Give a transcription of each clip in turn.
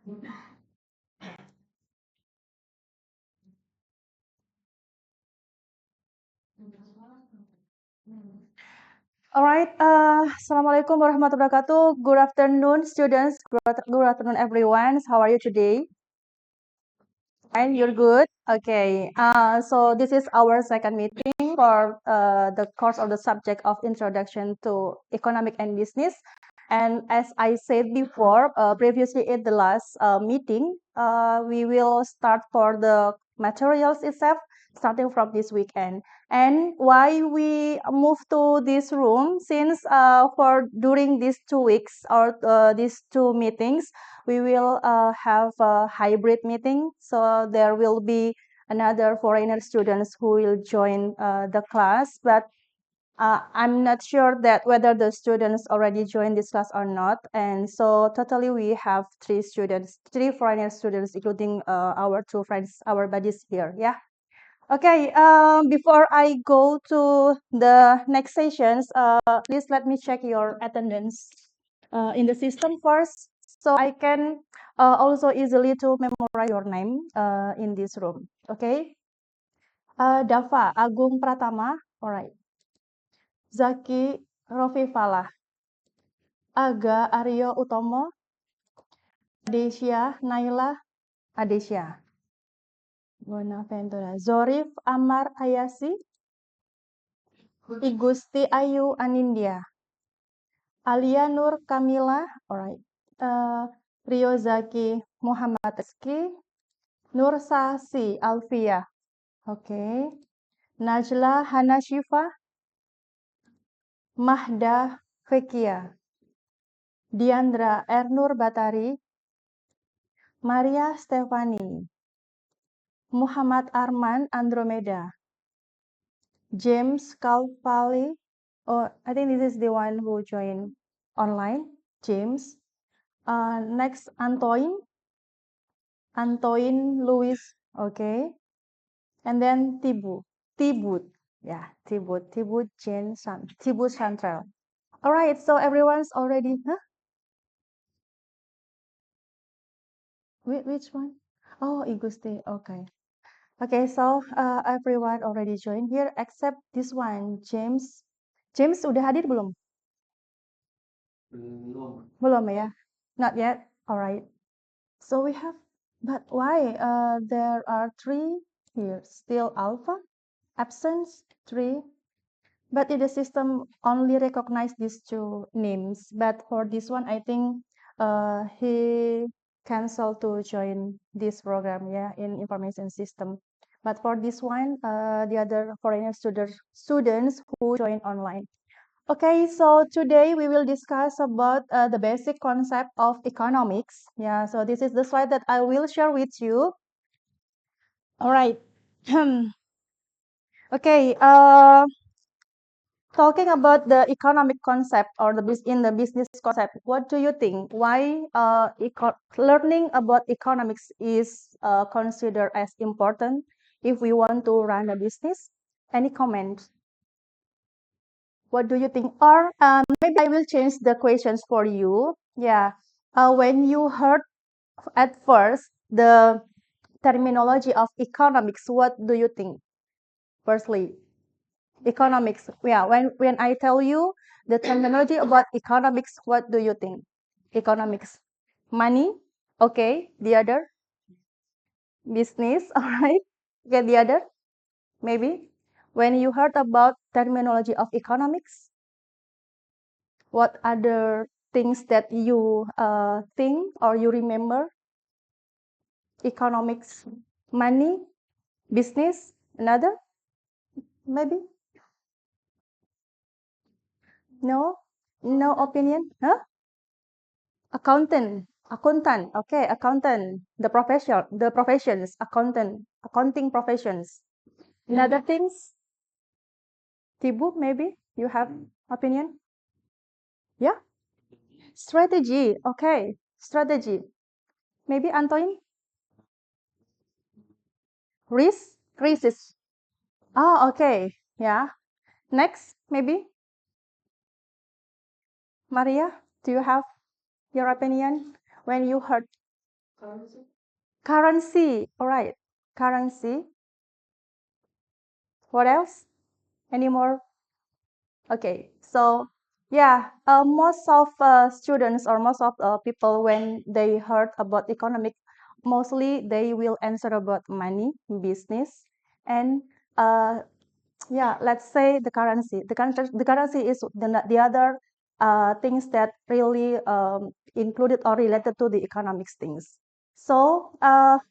All right. Assalamualaikum warahmatullahi wabarakatuh. Good afternoon, students. Good afternoon, everyone. How are you today? Fine, you're good. Okay. So this is our second meeting for the course of the subject of Introduction to Economic and Business. And as I said before, previously at the last meeting, we will start for the materials itself starting from this weekend. And why we move to this room, since for during these 2 weeks or these two meetings, we will have a hybrid meeting. So there will be another foreigner students who will join the class, but I'm not sure that whether the students already joined this class or not. And so totally we have three foreigner students, including our two friends, our buddies here. Yeah. Okay. Before I go to the next sessions, please let me check your attendance in the system first, so I can also easily to memorize your name in this room. Okay. Dava Agung Pratama. All right. Zaki Rofi Falah. Aga Aryo Utomo. Adesia Naila Adesia. Bonaventura. Zorif Amar Ayasi. Igusti Ayu Anindya. Alia Nur Kamila. Alright. Rio Zaki Muhammad Rizky. Nur Sasi Alfia. Okay. Najla Hana Shifa. Mahda Fekia. Diandra Ernur Batari. Maria Stefani. Muhammad Arman Andromeda. James Kalpali. Oh, I think this is the one who joined online. James. Next, Antoine Louis. Okay. And then Tibut. Yeah, Tibut Tibut Chantrell. All right, so everyone's already, huh? Which one? Oh, Igusti. Okay. Okay, so everyone already joined here except this one, James. James udah hadir belum? Belum ya? Not yet. All right. So we have, but why? There are three here. Still alpha, absence, three. But in the system only recognize these two names. But for this one, I think he canceled to join this program, yeah, in information system. But for this one, the other foreigner students who join online. Okay, so today we will discuss about the basic concept of economics. Yeah, so this is the slide that I will share with you. All right. Okay. Talking about the economic concept or in the business concept, what do you think? Why learning about economics is considered as important if we want to run a business? Any comments? What do you think? Or maybe I will change the questions for you. Yeah. When you heard at first the terminology of economics, what do you think? Firstly, economics. Yeah, when I tell you the terminology about economics, what do you think? Economics. Money. Okay. The other? Business. All right. Okay, the other? Maybe. When you heard about terminology of economics, what other things that you think or you remember? Economics. Money. Business. Another? Maybe? No? No opinion? Huh? Accountant. Okay, accountant. The professions, accounting professions. In other things, Tibu, maybe you have opinion? Yeah? Strategy. Okay, strategy. Maybe Antoine? Crisis. Oh, okay. Yeah. Next, maybe Maria, do you have your opinion when you heard? Currency. All right. Currency. What else? Any more? Okay. So yeah, most of students or most of people when they heard about economic, mostly they will answer about money, business, and uh, yeah, let's say the currency. The currency is the other things that really included or related to the economics things. So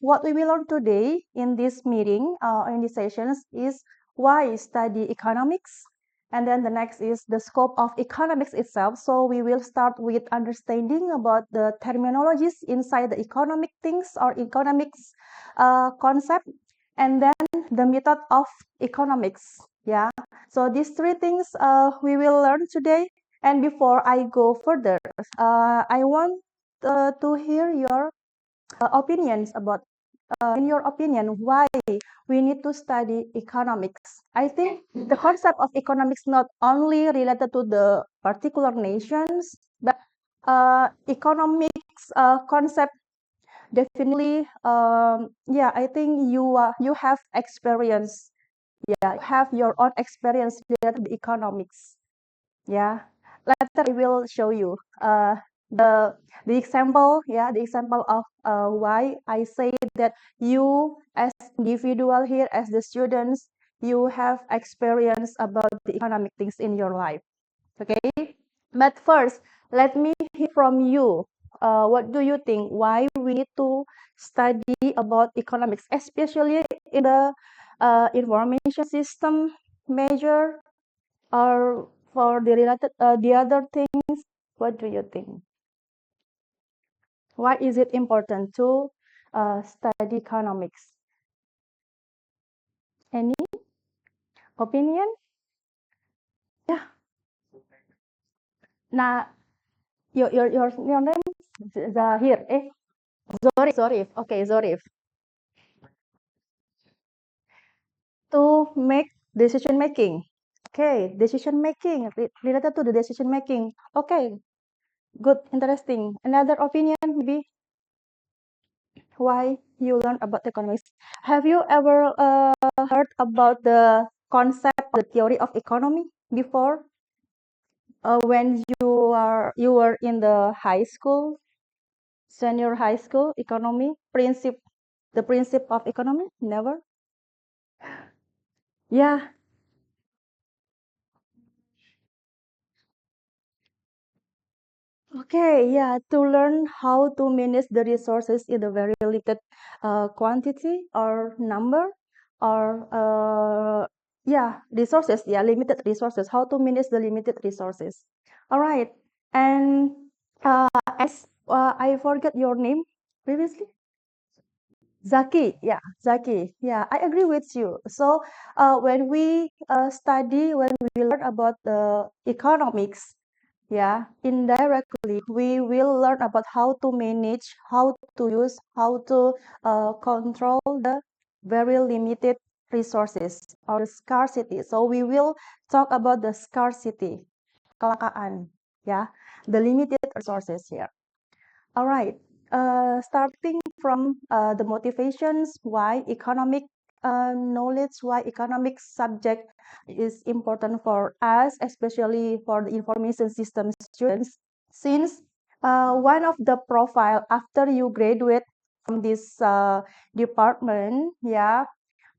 what we will learn today in this meeting, in these sessions, is why study economics, and then the next is the scope of economics itself. So we will start with understanding about the terminologies inside the economic things or economics concept, and then the method of economics. Yeah. So these three things we will learn today. And before I go further, I want to hear your opinions about, in your opinion, why we need to study economics. I think the concept of economics not only related to the particular nations, but economics concept definitely. Yeah, I think you have experience. Yeah, you have your own experience related to economics. Yeah, later I will show you the the example. Yeah, the example of why I say that you as individual here, as the students, you have experience about the economic things in your life. Okay, but first let me hear from you. What do you think? Why we need to study about economics, especially in the information system major, or for the related the other things? What do you think? Why is it important to study economics? Any opinion? Yeah. Nah, your name Zahir. Zorif. Zorif. Okay, Zorif. To make decision making. Okay, decision making related to the decision making. Okay, good, interesting. Another opinion, maybe why you learn about economics. Have you ever heard about the concept, the theory of economy before? When you were in the high school, senior high school, economy principle, the principle of economy? Never. Yeah. Okay, yeah, to learn how to manage the resources in a very limited quantity or number, or yeah, resources, yeah, limited resources, how to manage the limited resources. All right, and as I forget your name previously. Zaki, yeah, Zaki, yeah, I agree with you. So, when we study, when we learn about the economics, yeah, indirectly, we will learn about how to manage, how to use, how to control the very limited resources or scarcity. So we will talk about the scarcity, kelangkaan, yeah, the limited resources here. All right. Starting from the motivations, why economic knowledge, why economic subject is important for us, especially for the information system students, since one of the profile after you graduate from this department, yeah,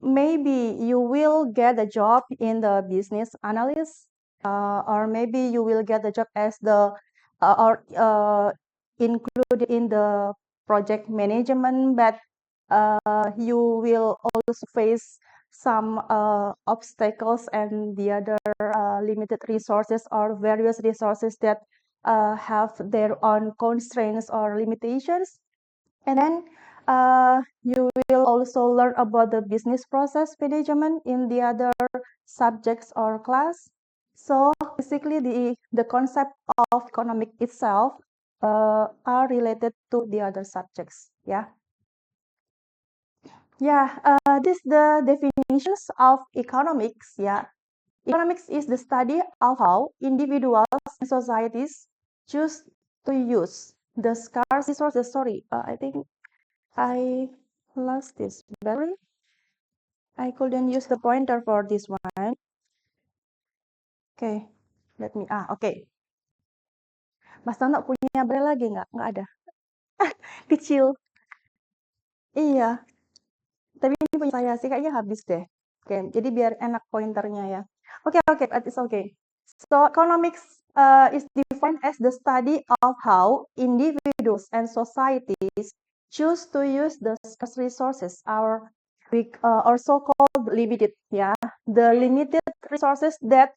maybe you will get a job in the business analyst, or maybe you will get a job as the or included in the project management, but you will also face some obstacles and the other limited resources or various resources that have their own constraints or limitations. And then you will also learn about the business process management in the other subjects or class. So basically, the concept of economic itself are related to the other subjects. Yeah, yeah. This the definitions of economics. Yeah, economics is the study of how individuals and societies choose to use the scarce resources. Sorry, I think I lost this battery. I couldn't use the pointer for this one. Okay, okay. Mas Tono punya battery lagi nggak? Nggak ada. Kecil. Iya, tapi ini punya saya sih kayaknya habis deh. Oke, jadi biar enak pointernya ya. Oke, it's okay. So economics is defined as the study of how individuals and societies choose to use the scarce resources, or so-called limited, yeah, the limited resources that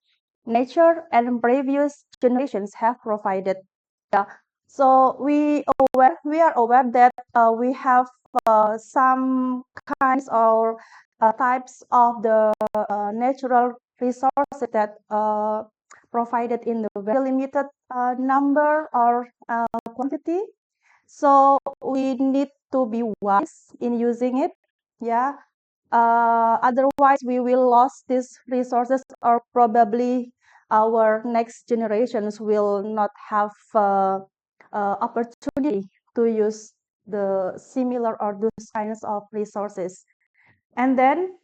nature and previous generations have provided. Yeah. So we are aware that we have some kinds or types of the natural resources that provided in the very limited number or quantity. So we need to be wise in using it. Yeah. Otherwise, we will lose these resources, or probably our next generations will not have opportunity to use the similar or those kinds of resources. And then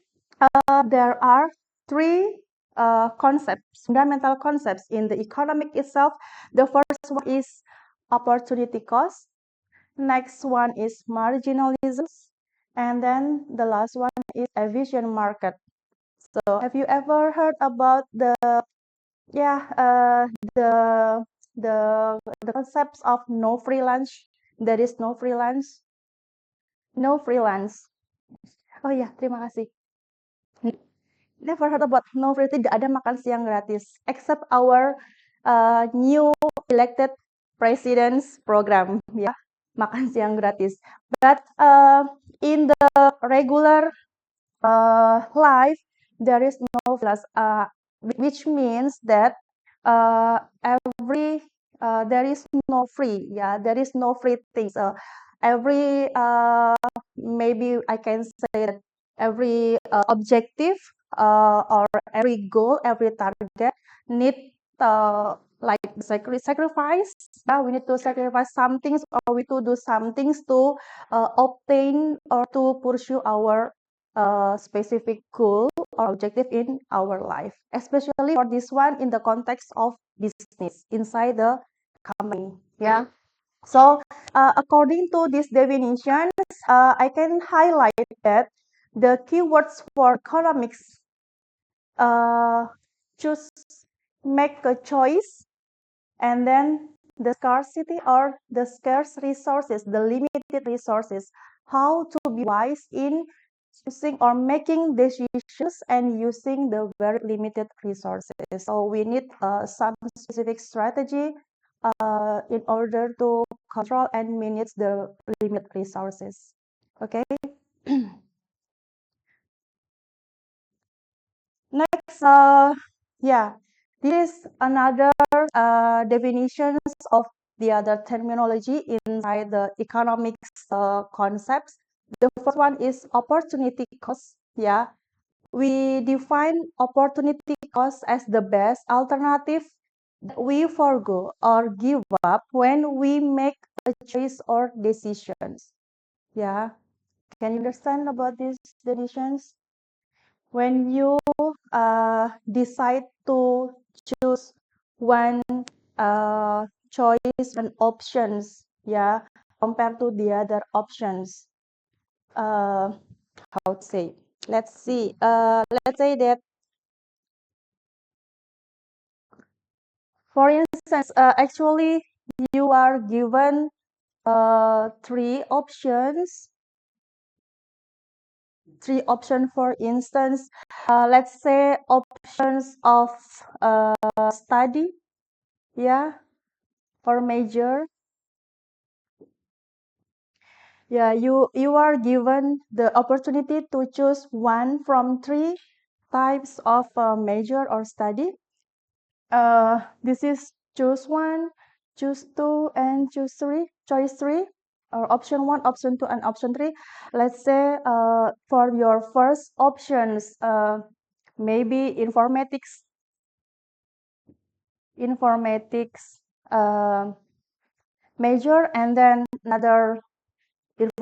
there are three fundamental concepts in the economic itself. The first one is opportunity cost. Next one is marginalism. And then the last one is efficient market. So have you ever heard about yeah, the the concepts of no free lunch? There is no free lunch. No free lunch. Oh iya, terima kasih. Never heard about no free, tidak ada makan siang gratis, except our new elected president's program, ya, makan siang gratis. But in the regular life, there is no plus, which means that every there is no free, yeah, there is no free things. Every maybe I can say that every objective or every goal, every target need like sacrifice. Yeah, we need to sacrifice some things, or we to do some things to obtain or to pursue our specific goal or objective in our life, especially for this one in the context of business inside the company. Yeah. So according to this definition, I can highlight that the keywords for economics choose, make a choice, and then the scarcity or the scarce resources, the limited resources, how to be wise in using or making decisions and using the very limited resources. So we need some specific strategy in order to control and manage the limited resources. Okay. Next, yeah, this is another definitions of the other terminology inside the economics concepts. The first one is opportunity cost. Yeah, we define opportunity cost as the best alternative that we forgo or give up when we make a choice or decisions. Yeah, can you understand about these definitions? When you decide to choose one choice and options, yeah, compared to the other options, uh, how to say? Let's see. Let's say that, for instance, actually you are given three options. For instance, let's say options of study, yeah, for major. Yeah, you are given the opportunity to choose one from three types of major or study. This is choose one, choose two, and choose three. Choice three, or option one, option two, and option three. Let's say for your first options, maybe informatics major, and then another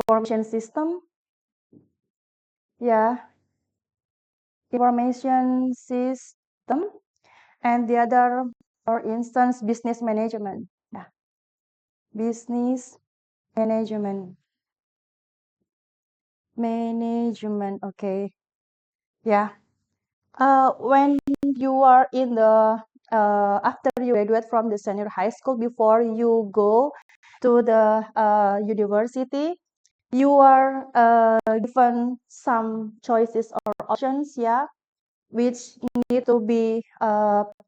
information system. Yeah, information system. And the other, for instance, business management. Yeah, business management. Management, okay. Yeah. When you are in the after you graduate from the senior high school, before you go to the university, you are given some choices or options, yeah, which need to be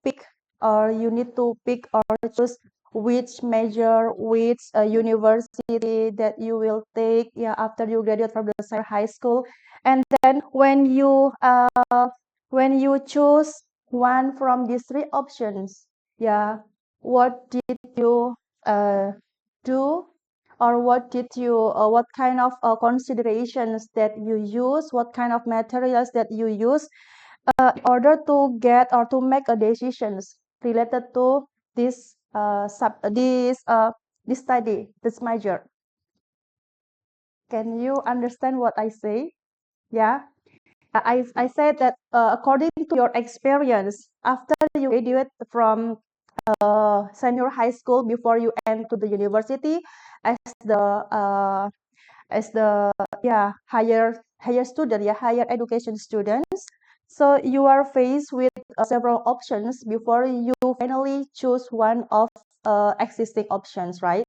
picked, or you need to pick or choose which major, which university that you will take, yeah, after you graduate from the senior high school. And then when you choose one from these three options, yeah, what did you uh, do, or what kind of considerations that you use, what kind of materials that you use in order to get or to make a decisions related to this study, this major. Can you understand what I say? Yeah. I said that according to your experience, after you graduate from senior high school, before you enter the university as the uh, as the yeah higher student, yeah, higher education students, so you are faced with several options before you finally choose one of existing options, right?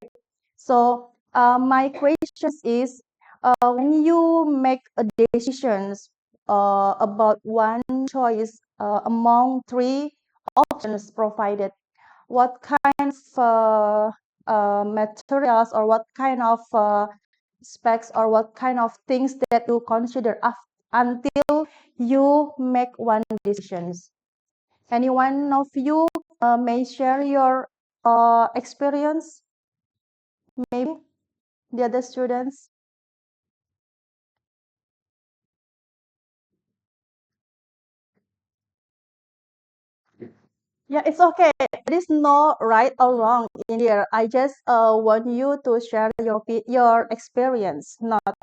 So my question is, when you make a decisions about one choice among three options provided, what kind of materials, or what kind of specs, or what kind of things that you consider until you make one decisions? Any one of you may share your experience, maybe the other students? Yeah, it's okay. There is no right or wrong in here. I just want you to share your experience, not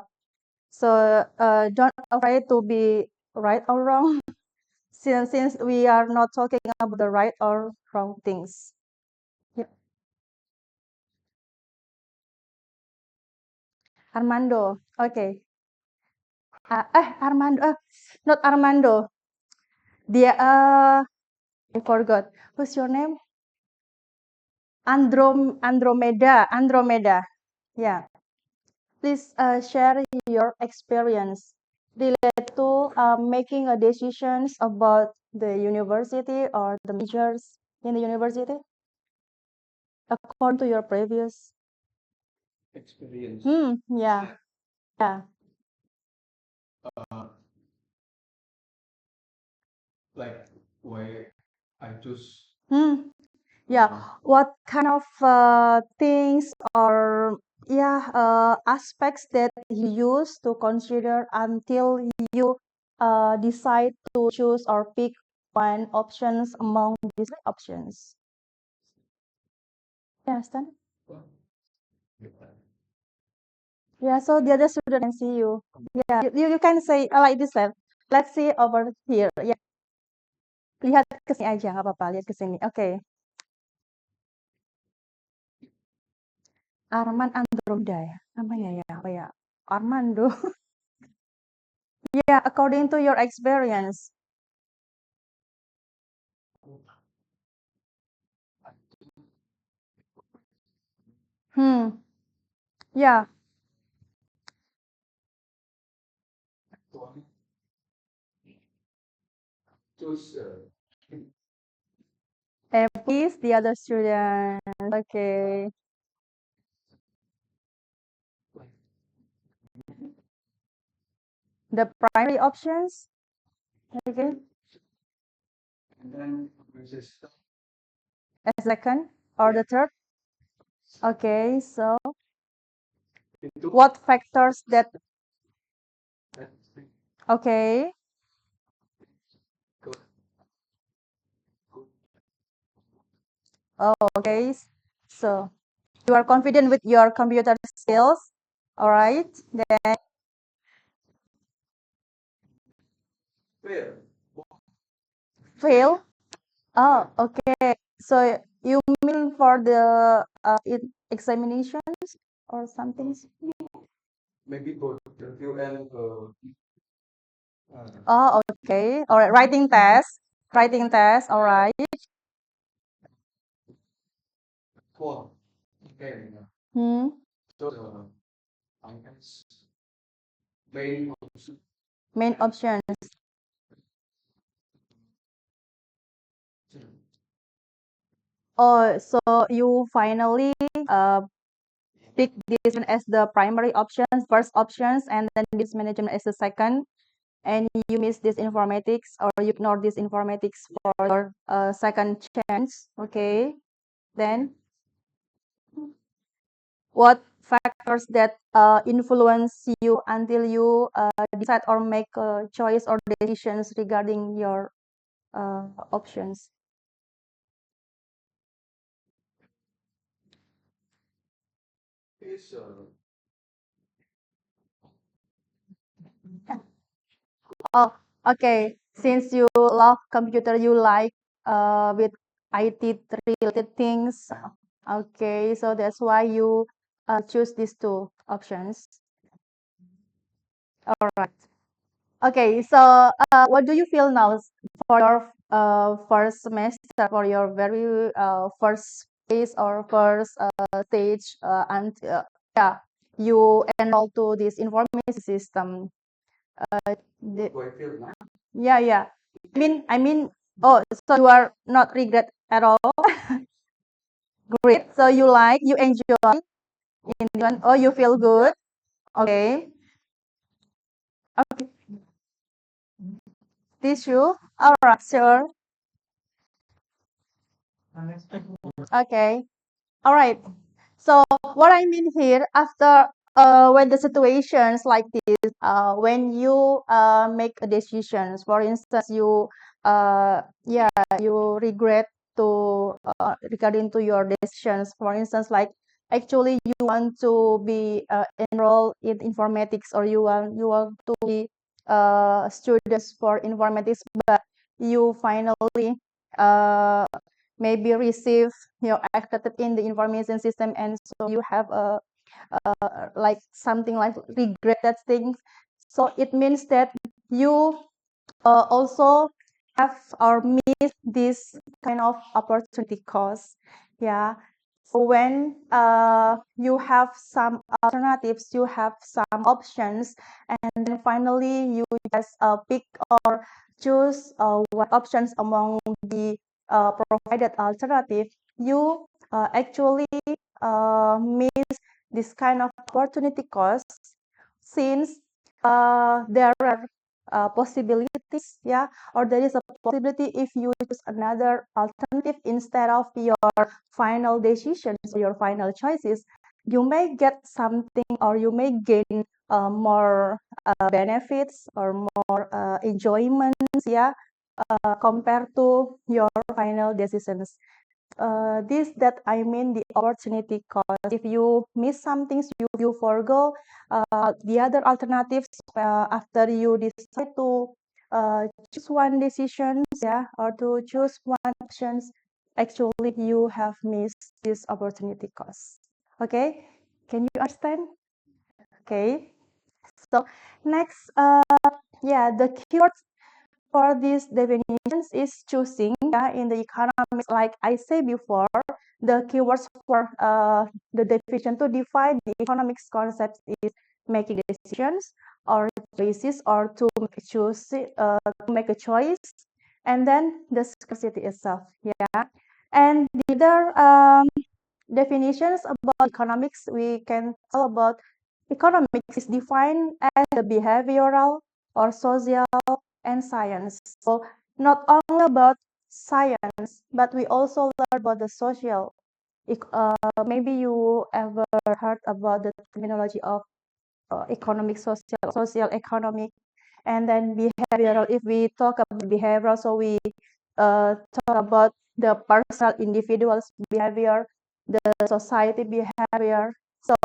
so don't afraid to be right or wrong, since we are not talking about the right or wrong things. Yeah. Armando, okay. Armando, not Armando. Dia, I forgot. What's your name? Andromeda. Yeah. Please share your experience related to making a decisions about the university or the majors in the university according to your previous experience. Yeah, yeah. Like why I choose. Yeah. What kind of things, or yeah, aspects that you use to consider until you decide to choose or pick one options among these options? You understand? Yeah. So the other student can see you. Yeah. You can say like this. Let's see over here. Yeah. Lihat ke sini aja, nggak apa-apa. Lihat ke sini. Oke. Arman Andromeda ya namanya, ya apa ya, Armando. Yeah, according to your experience. Yeah. Please, the other student. Okay. The primary options. Okay. A second or the third. Okay. So what factors that? Okay. Oh, okay. So you are confident with your computer skills. All right. Then fail. Oh, okay. So you mean for the examinations or something? Oh, okay. All right. Writing test. Writing test. All right. Hmm. Main options. Oh, so you finally pick this one as the primary options, first options, and then this management as the second, and you miss this informatics or you ignore this informatics for second chance. Okay. Then what factors that influence you until you decide or make a choice or decisions regarding your options? Oh, okay. Since you love computer, you like with IT related things. Okay, so that's why you choose these two options. All right. Okay, so what do you feel now for your first semester, for your very first phase or first stage, and yeah, you enroll to this information system? The, yeah, yeah. I mean, oh, so you are not regret at all. Great. So you like, you enjoy in this one. Oh, you feel good. Okay. Okay. Tissue. All right, sure. Okay. All right. So what I mean here, after when the situations like this, when you make a decisions, for instance, you yeah, you regret to regarding to your decisions. For instance, like actually you want to be enrolled in informatics, or you want to be students for informatics, but you finally uh, maybe receive your accepted in the information system, and so you have a like something like regret that thing. So it means that you also have or miss this kind of opportunity cost. Yeah. So when you have some alternatives, you have some options, and then finally you just pick or choose what options among the provided alternative, you actually miss this kind of opportunity cost, since there are possibilities, yeah, or there is a possibility if you choose another alternative instead of your final decisions or your final choices, you may get something or you may gain more benefits or more enjoyments, yeah, compared to your final decisions. This that I mean the opportunity cost. If you miss some things, you forgo the other alternatives after you decide to choose one decision, yeah, or to choose one options. Actually, you have missed this opportunity cost. Okay, can you understand? Okay, so next, yeah, the keywords for these definitions is choosing, yeah, in the economics, like I said before, the keywords for the definition to define the economics concepts is making decisions or choices, or to choose to make a choice, and then the scarcity itself, yeah. And the other definitions about economics, we can talk about economics is defined as the behavioral or social and science. So not only about science, but we also learn about the social. Maybe you ever heard about the terminology of economic, social economic, and then behavioral. If we talk about behavioral, so we talk about the personal individual's behavior, the society behavior. So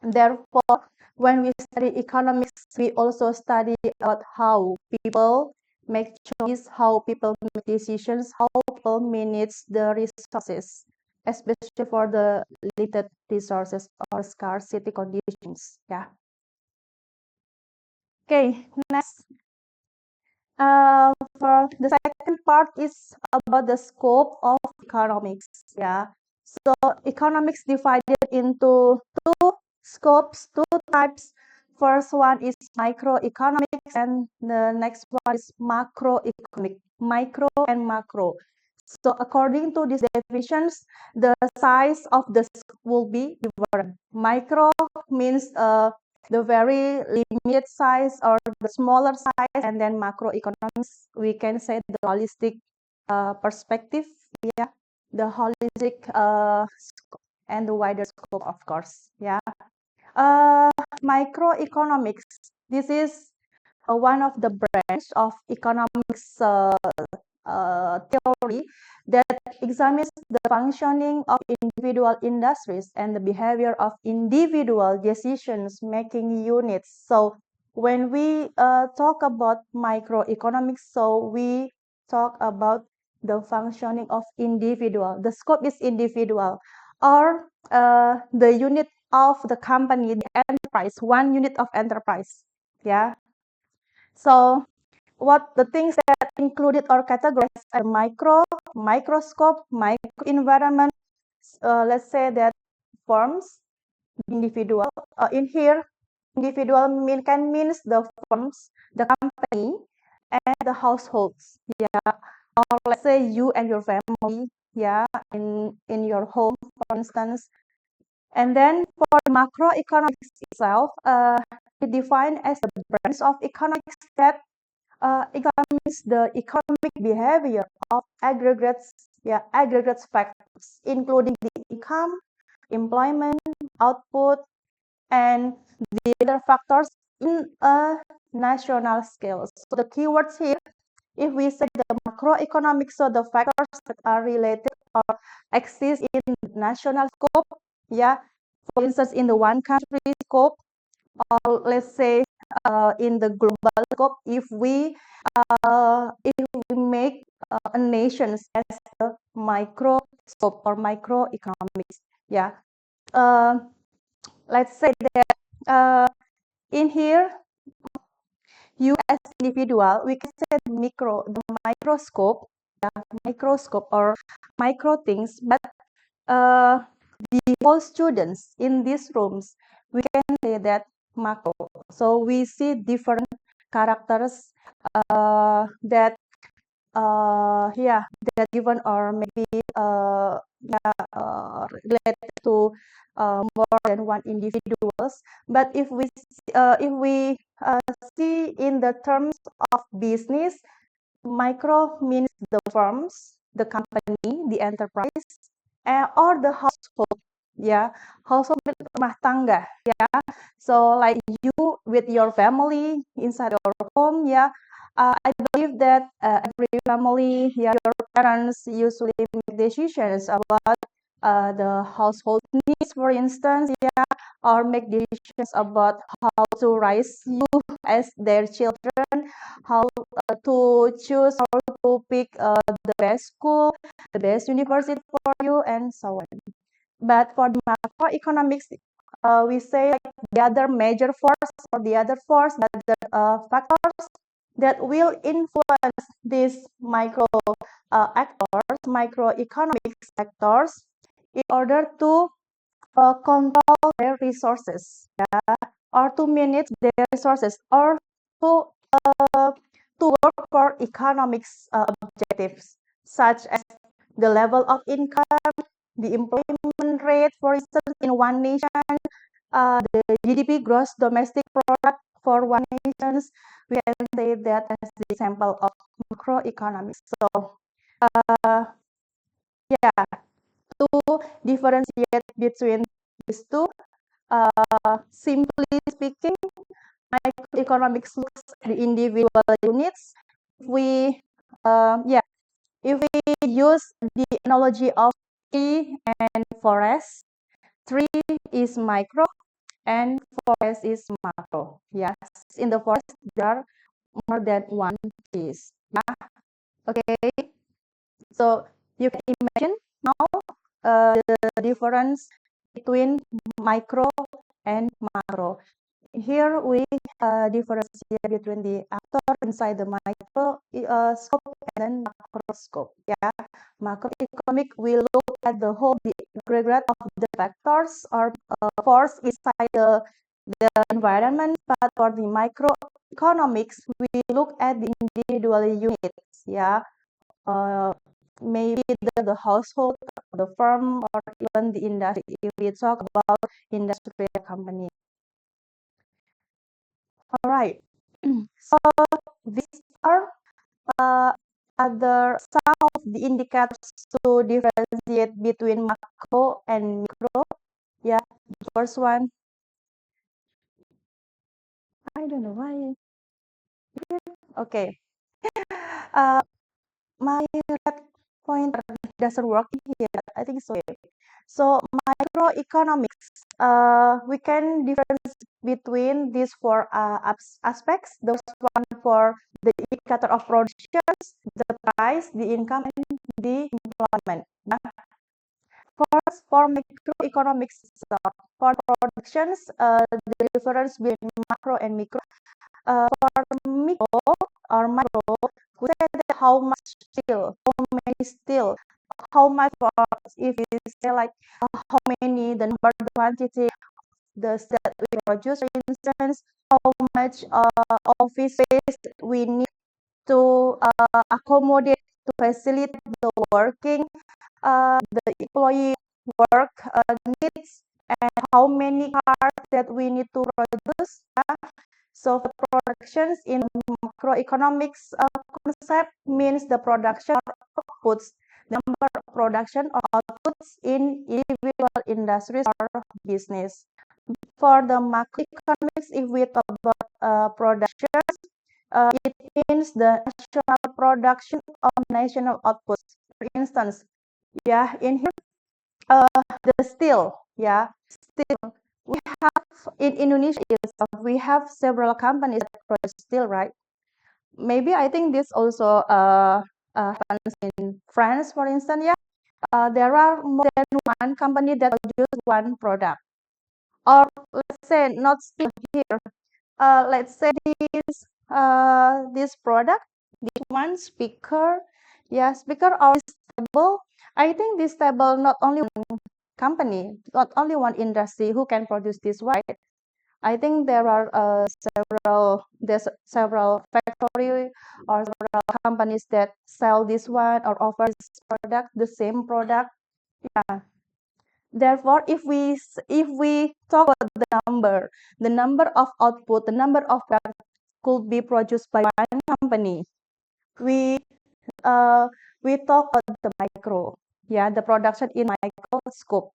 therefore, when we study economics, we also study about how people make choice, how people make decisions, how people manage the resources, especially for the limited resources or scarcity conditions. Yeah. Okay, next. For the second part is about the scope of economics. Yeah. So economics divided into two scopes, two types. First one is microeconomics, and the next one is macroeconomic, micro and macro. So according to these definitions, the size of the scope will be different. Micro means the very limited size or the smaller size, and then macroeconomics, we can say the holistic perspective, yeah, the holistic and the wider scope, of course, yeah. Microeconomics, this is one of the branch of economics theory that examines the functioning of individual industries and the behavior of individual decisions-making units. So when we talk about microeconomics, so we talk about the functioning of individual. The scope is individual, or the unit of the company, the enterprise, one unit of enterprise. Yeah. So what the things that included or categorized are microscope, micro environment. Let's say that firms, individual. In here, individual means the firms, the company, and the households. Yeah, or let's say you and your family. Yeah, in your home, for instance. And then for macroeconomics itself, it defined as the branch of economics that examines the economic behavior of aggregate factors, including the income, employment, output, and the other factors in a national scale. So the keywords here, if we say the macroeconomics, so the factors that are related or exist in national scope, yeah, for instance, in the one country scope, or let's say in the global scope, if we make a nation as a micro scope or microeconomics, yeah. Let's say that in here, you as individual, we can say the microscope, yeah, microscope or micro things, but uh, the whole students in these rooms, we can say that macro. So we see different characters that yeah, that given or maybe related to more than one individuals. But if we see in the terms of business, micro means the firms, the company, the enterprise, or the household. Yeah, household rumah tangga. Yeah, so like you with your family inside your home. Yeah, I believe that every family, yeah, your parents usually make decisions about the household needs, for instance, yeah, or make decisions about how to raise you as their children, how to choose or to pick the best school, the best university for you, and so on. But for the macroeconomics, we say like the other major force or the other force, the other factors that will influence these microeconomic sectors in order to control their resources, yeah, or to manage their resources, or to uh, to work for economics objectives, such as the level of income, the employment rate, for instance, in one nation, the GDP, gross domestic product for one nation. We can say that as the example of macroeconomics. So, yeah, to differentiate between these two, simply speaking, microeconomics looks at the individual units. If we, yeah, if we use the analogy of tree and forest, tree is micro, and forest is macro. Yes, in the forest there are more than one trees. Yeah, okay. So you can imagine now the difference between micro and macro. Here we differentiate between the actor inside the micro scope and then macro scope. Yeah, macroeconomic will look at the whole, the aggregate of the factors or force inside the environment. But for the microeconomics, we look at the individual units. Yeah, uh, maybe the household, the firm, or even the industry. If we talk about industrial company. All right. So these are uh, other some of the indicators to differentiate between macro and micro. Yeah, the first one, I don't know why. Okay. Uh, my red pointer doesn't work here. I think so. So microeconomics, we can difference between these four aspects. The first one for the indicator of productions, the price, the income, and the employment. First, for microeconomics, for productions, the difference between macro and micro. For micro or macro, we say that how much steel, how many steel, how much for, if you say like how many, the number, the quantity, the steel that we produce, for instance, how much office space we need to accommodate to facilitate the working, the employee work needs, and how many cars that we need to produce. So the productions in macroeconomics concept means the production or outputs, the number of production or outputs in individual industries or business. For the macroeconomics, if we talk about productions, it means the national production or national outputs. For instance, yeah, in here, the steel, yeah, steel. We have in Indonesia itself, we have several companies that produce steel, right? Maybe I think this also happens in France, for instance. Yeah, there are more than one company that produce one product. Or let's say not steel here. Let's say this product, this one speaker, yeah, speaker or table. I think this table not only one company, not only one industry who can produce this, right? I think there are there's several factory or several companies that sell this one or offer this product, the same product. Yeah. Therefore, if we talk about the number of output, the number of product could be produced by one company. We uh, we talk about the micro, yeah, the production in microscope,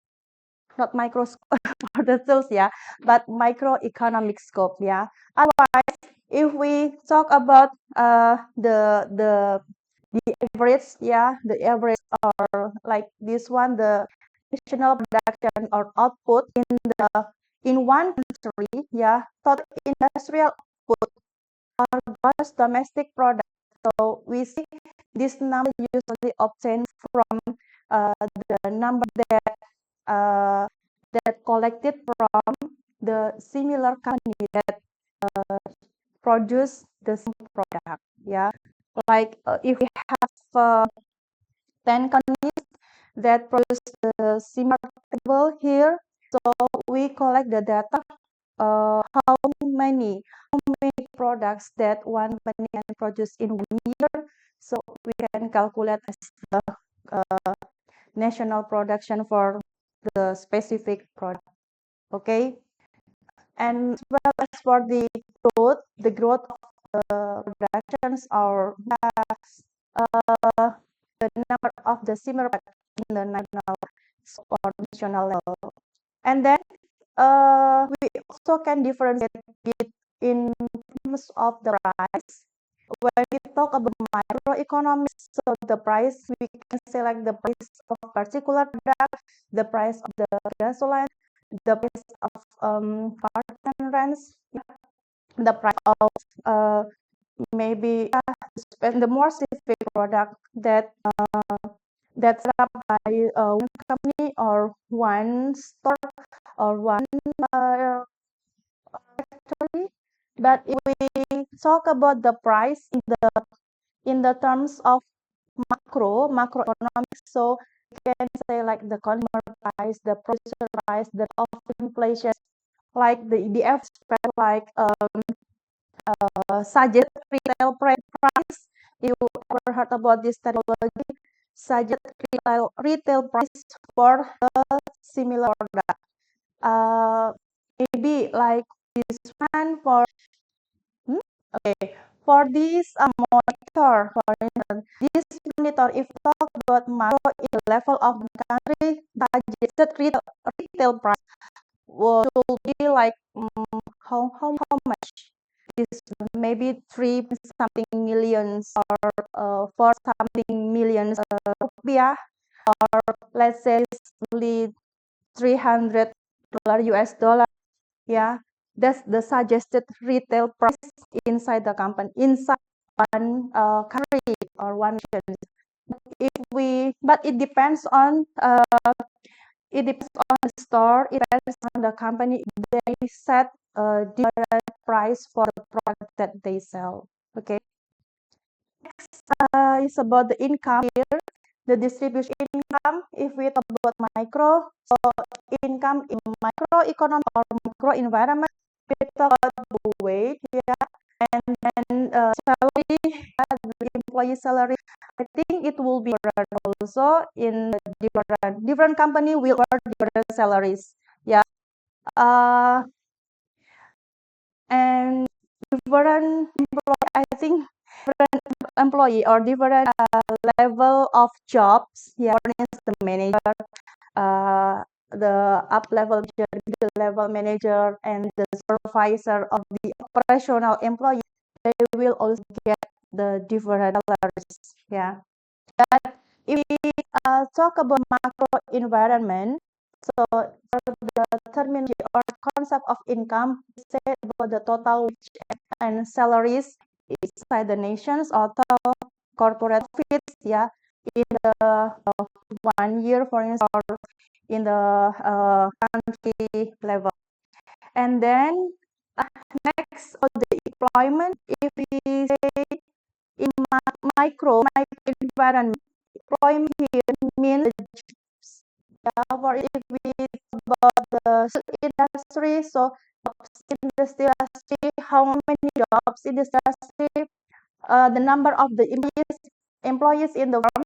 not microscope for the tools, yeah, but microeconomic scope, yeah. Otherwise, if we talk about the average, yeah, the average or like this one, the national production or output in one country, yeah, total industrial output or gross domestic product. So we see this number usually obtained from the number uh, that collected from the similar company that produce the same product. Yeah, like if we have 10 companies that produce the similar table here, so we collect the data. How many products that one company can produce in 1 year, so we can calculate as the national production for the specific product. Okay, and as well as for the growth of the productions or uh, the number of the similar product in the national or national level. And then we also can differentiate in terms of the price. When we talk about microeconomics, so the price, we can select the price of particular product, the price of the gasoline, the price of apartment rents, the price of maybe the more specific product that that's set up by one company or one store or one factory. But if we talk about the price in the terms of macroeconomics, so you can say like the consumer price, the producer price, the of inflation, like the EDF spread, like suggest retail price. You ever heard about this technology? Suggest retail price for a similar product. Maybe like this one for okay, for this monitor, for instance, this monitor, if talk about macro in the level of the country, budgeted retail price will be like how much? Is maybe 3 something millions or 4 something millions rupiah, or let's say only $300 US. Yeah, that's the suggested retail price inside the company, inside one country or one nation. But it depends on the store, it depends on the company. They set a different price for the product that they sell. Okay. Next is about the income here. The distribution income, if we talk about micro, so income in microeconomy or micro environment, we talk about the wage, yeah, and then salary, the employee salary. I think it will be different also in different company will earn different salaries, yeah. And different employee, I think different employee or different level of jobs. Yeah, for instance, the manager, the up level manager, middle level manager, and the supervisor of the operational employee. They will also get the different salaries. Yeah, but if we talk about macro environment, so for the terminology or concept of income, we say about the total wage and salaries inside the nations or total corporate profits, yeah, in the 1 year, for instance, or in the country level. And then next, the employment, if we say in micro environment, employment here means jobs. Yeah, for if we talk about the industry, so in this industry, how many jobs in this industry, the number of the employees in the firm,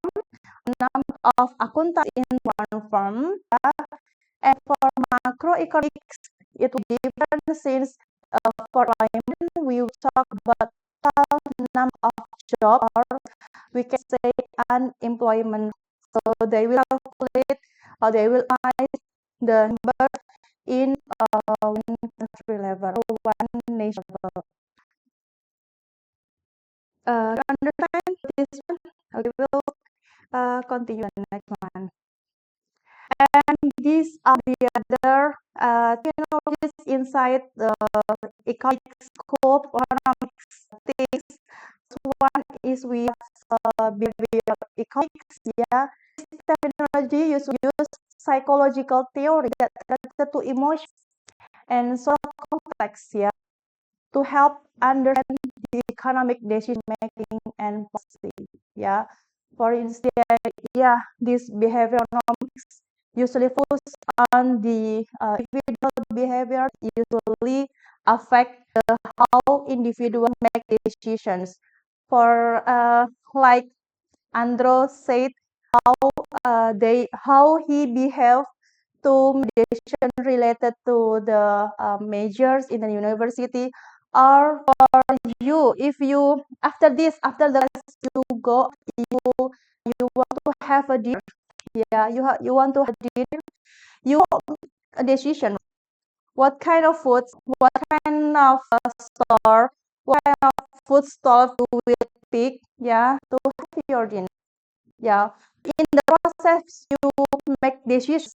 number of accountants in one firm, and for macroeconomics, it will be different since for employment, we will talk about total number of jobs, or we can say unemployment. So they will calculate or they will analyze the number in one country level or one nation level. You understand this one? Okay, we will continue the next one. And these are the other technologies inside the economic scope or economic things. One is we have behavioral economics. Yeah, this technology use psychological theory that related to emotions and social context. Yeah, to help understand the economic decision making and policy. Yeah, for instance, yeah, this behavioral economics usually focus on the individual behavior, usually affect how individuals make decisions. For like Andro said, how how he behaved to decision related to the majors in the university, or for you, if you after the class you go, you want to have a dinner, yeah, you want to have dinner, you a decision what kind of food, what kind of store, what kind of food stall you will pick, yeah, to have your dinner. Yeah, in the process you make decisions.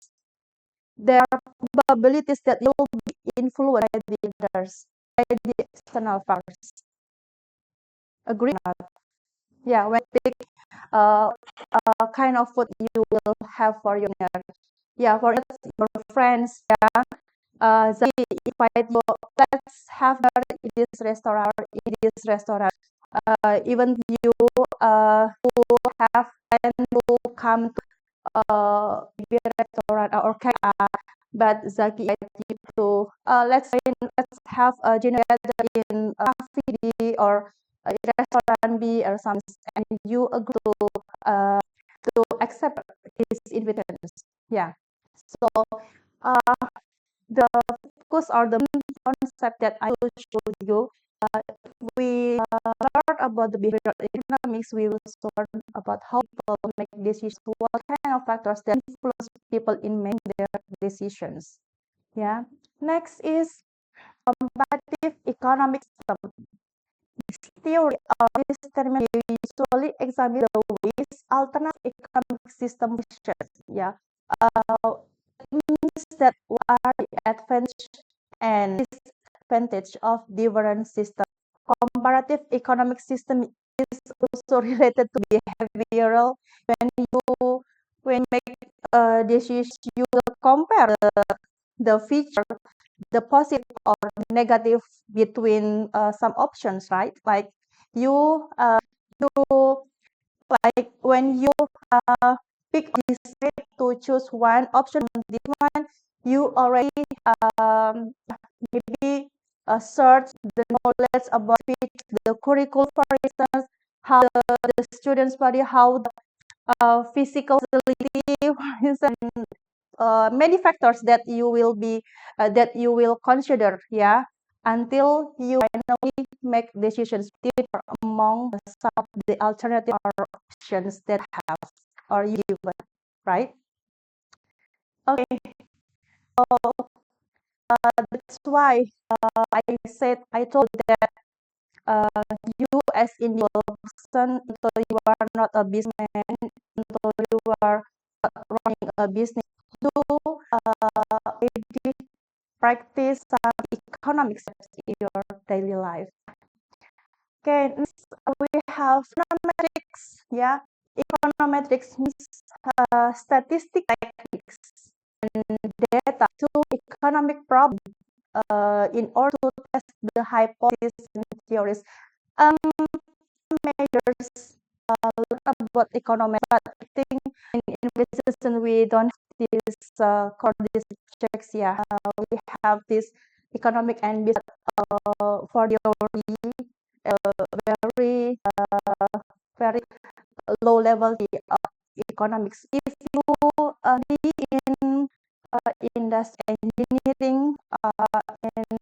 there are probabilities that you will be influenced by the others, by the external factors. Agree or not? Yeah, when pick uh, kind of food you will have for your dinner. Yeah, for your friends, yeah. They invite you, let's have dinner in this restaurant, in this restaurant. Even you who have friends who come to maybe a restaurant or cafe, but Zaki invite you to let's have a dinner together in a cafe B or a restaurant B or something, and you agree to accept his invitations. Yeah. So uh, the focus or the main concept that I will show you, uh, we learn about the behavioral economics. We will learn about how people make decisions, what kind of factors that influence people in making their decisions. Yeah. Next is comparative economics. This theory or this term usually examine the ways alternate economic system functions. Yeah. It means that what are the advantage and disadvantage of different systems. Comparative economic system is also related to behavioral. When you make a decision, you will compare the feature, the positive or negative between some options, right? Like you you like when you uh, pick decide to choose one option on this one, you already maybe search the knowledge about it, the curriculum, for instance, how the students study, how the physical facility, for instance, many factors that you will be that you will consider, yeah, until you finally make decisions among some of the alternative or options that have or you given, right? Okay, so that's why I told that you as individual person, so you are not a businessman, so you are running a business, to maybe practice some economic steps in your daily life. Okay, next we have econometrics. Yeah, econometrics means statistic techniques and data to economic problem in order to test the hypothesis and theories. Um, Measures about economy, but I think in business we don't have this core these checks. Yeah, we have this economic and business for theory, very very low level economics. If you be in industry engineering and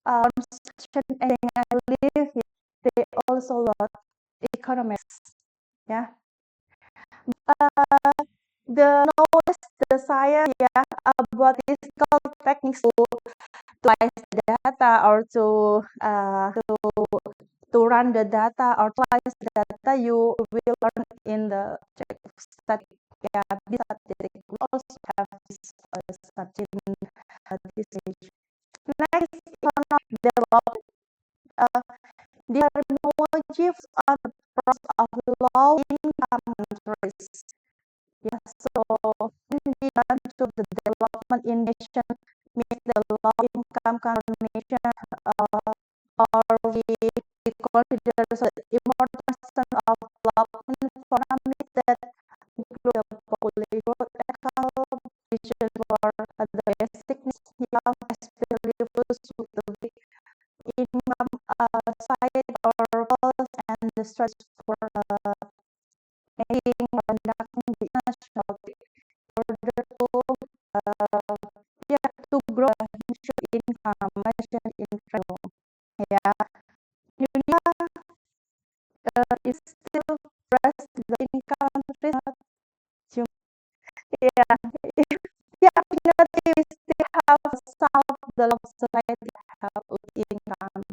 construction, I believe they also lot economics. Yeah. Uh, the knowledge, the science, yeah, about physical techniques to analyze the data or to run the data or to analyze the data you will learn in the static. Yeah, this static. We also have this subject in this stage. Next, economic development. Uh, the terminology of the process of low income countries. Yeah, so when we learn to the development in nation means the low income country nation, or we consider the importance of development economy that include the population growth, economic vision for the basic needs, yeah, especially those with the big income side or pulse and the stress for making or conducting business order to yeah to grow huge income measure in revenue. Yeah, Indonesia is still breast the income rate. Yeah, yeah, unfortunately, we still have some of the low society have income.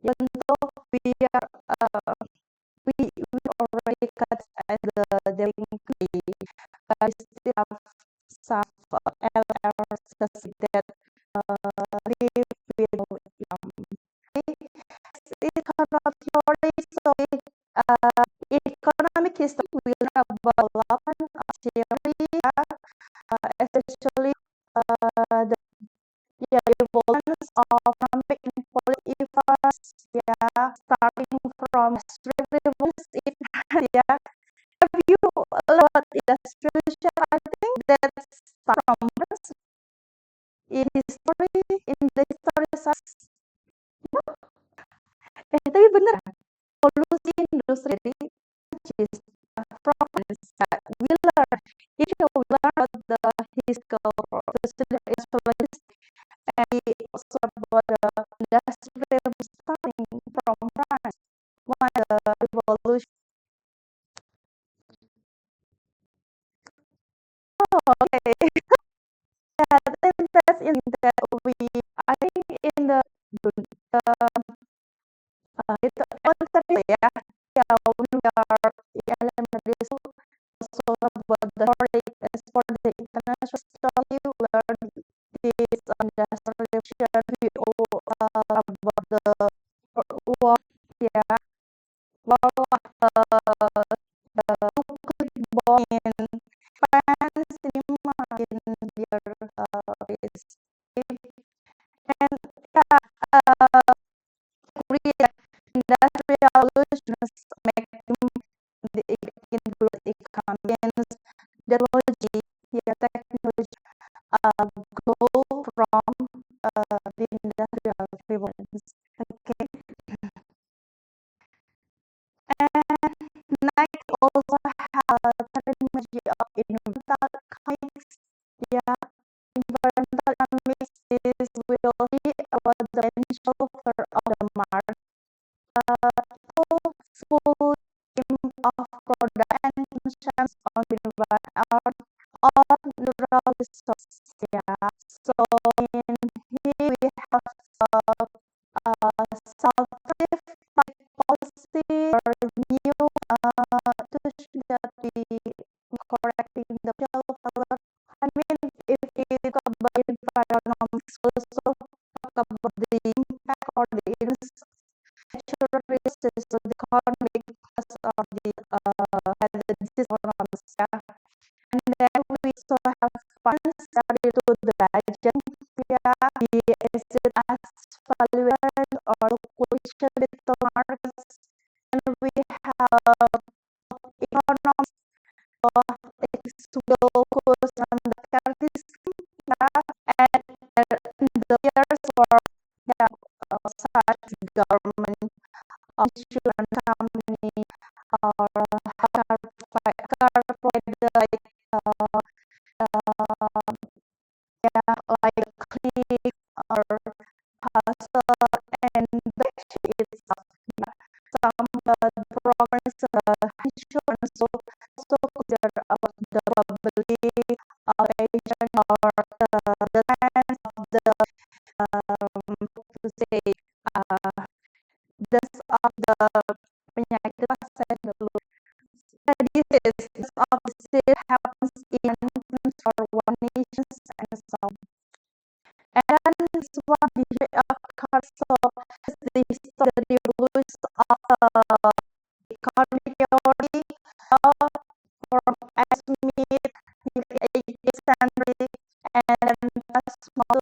Even though we already cut at the delinquency, but we still have some LRs society that live with economic theory. So, economic history will learn about a lot of theory, especially the evolutions of economic and political events, starting from street revolution, yeah. Have you learned about illustration? I think that's from in history, in the history science. Tapi bener, polusi industri which is province Wheeler. If you learn about the historical procedure and also about the industrial starting from France when the revolution. Oh, okay. Yeah, that's in that we. I think in the itu konsep ya. Yeah, when we are in elementary school, also about the for the international story, learn this industrial revolution, we all about the war, yeah, war, nuclear bomb in France, cinema in their is and yeah, Korea industrial revolutions make the include economies, technology, yeah, technology go from the industrial revolutions. Okay, and next also have terminology of environmental economics. Yeah, environmental economics is will be about the potential for of the market full of product and consumption on the environment or natural resources. Yeah. So in here we have supportive policy or new to that we correcting the color. I mean, if we talk about environment, also talk about the impact or the natural resources of the economic as of the disease. Yeah. And then we also have funds started to the budget, the asset as valuation or liquidation little markets. And we have economics will focus on the characteristics and the years for such government insurance company or car provider like like clinic or hustle and the itself. Some programs insurance also consider about the probability of patient or the chance of the to say this of the penyakit pasien dulu. Disease of disease happens in for one nation and some. And this one occurs so the revolution of economic theory from Smith in the 18th century and small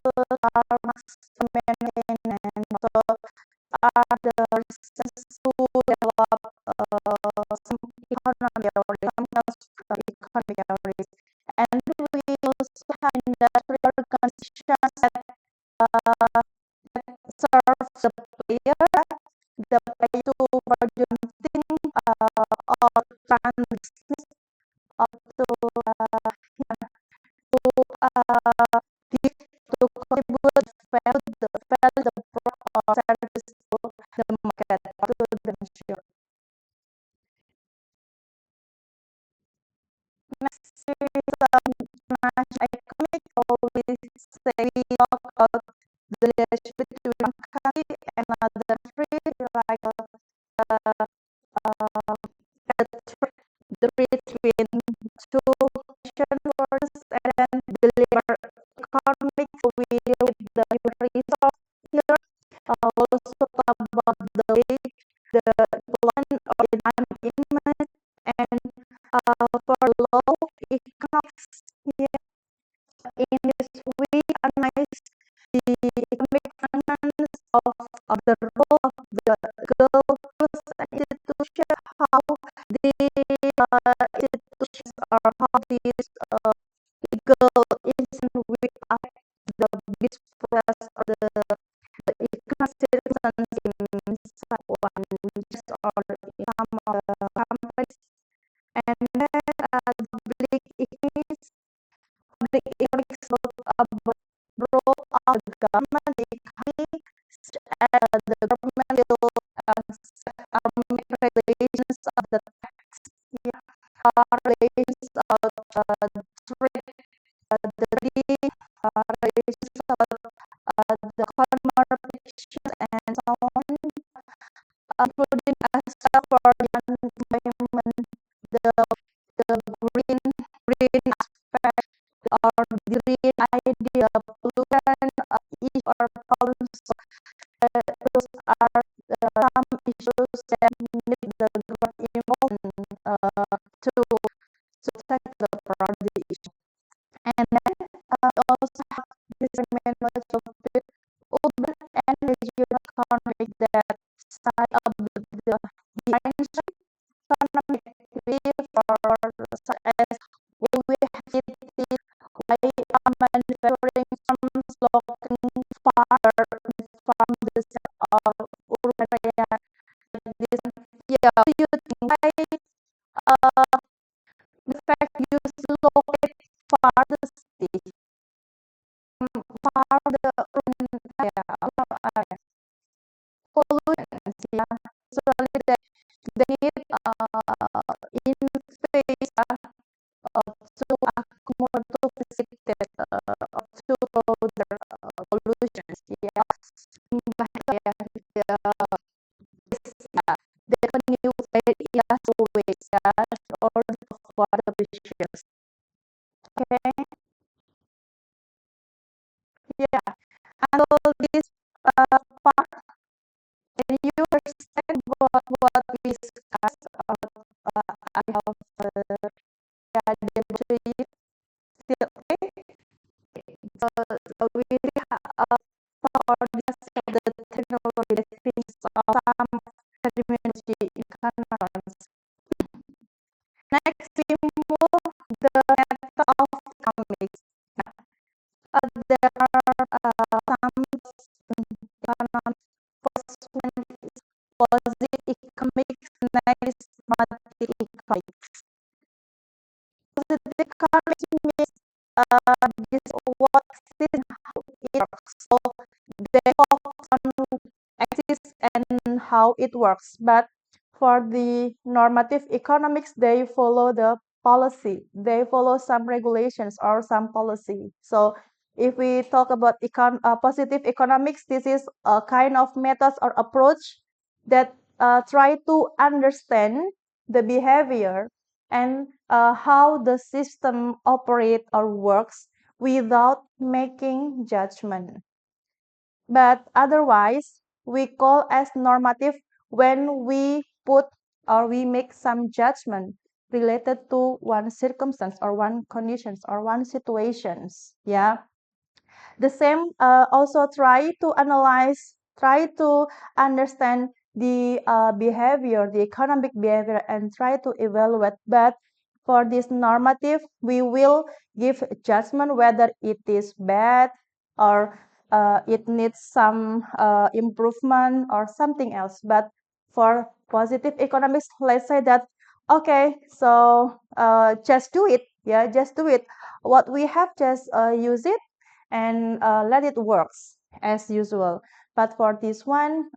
Marx and so the research to develop some economic theory, some economic theories. And we also have industrial organizations that serve the player, the player to producing or run business or to contribute value the product or service to the market or to the consumer. Next is national economic always say we talk about the relationship between one country and another country like the between two nation wars and then deliver economic in this we analyze the economic functions of the role of the girls and institution, how the institutions or how these legal incidents will affect the business or the economic citizens in one just or in some of the companies. And then the public economics, public economics about role of the government, the economy, the government will make regulations of the tax, yeah, regulations of trade, the regulations of the consumer protection and so on, including as for the environment, the green aspect or green idea, pollution, issue or problems. Those are some issues that need the government involvement to tackle for the issue. And then also have this remain knowledge of the urban and regional economic that side of the financial economic activity for such as where we have it, why manufacturing firms looking farther from the set of urban area like this. Yeah, do you think why the fact you locate far the city, far the urban area, pollution, yeah, usually they need in space to accommodate to facilitate to their pollutions, yeah. Yeah, they can use areas waste, yeah, or water pollution. Okay, yeah, and all this part, can you understand what we discussed? I have yeah, demonstrated still okay. We for the technology that things some terminology in Canada. Next, we move the method of economics. There are some economic first one is positive economics, next negative economics. Positive economics means this what is how it works. So they focus on axis and how it works. But for the normative economics, they follow the policy. They follow some regulations or some policy. So if we talk about positive economics, this is a kind of methods or approach that try to understand the behavior and how the system operate or works without making judgment. But otherwise, we call as normative when we put or we make some judgment related to one circumstance or one conditions or one situations. Yeah. The same also try to analyze, try to understand the behavior, the economic behavior, and try to evaluate. But for this normative, we will give judgment whether it is bad or it needs some improvement or something else. But for positive economics, let's say that okay, so just do it. Yeah, just do it. What we have, just use it and let it works as usual. But for this one,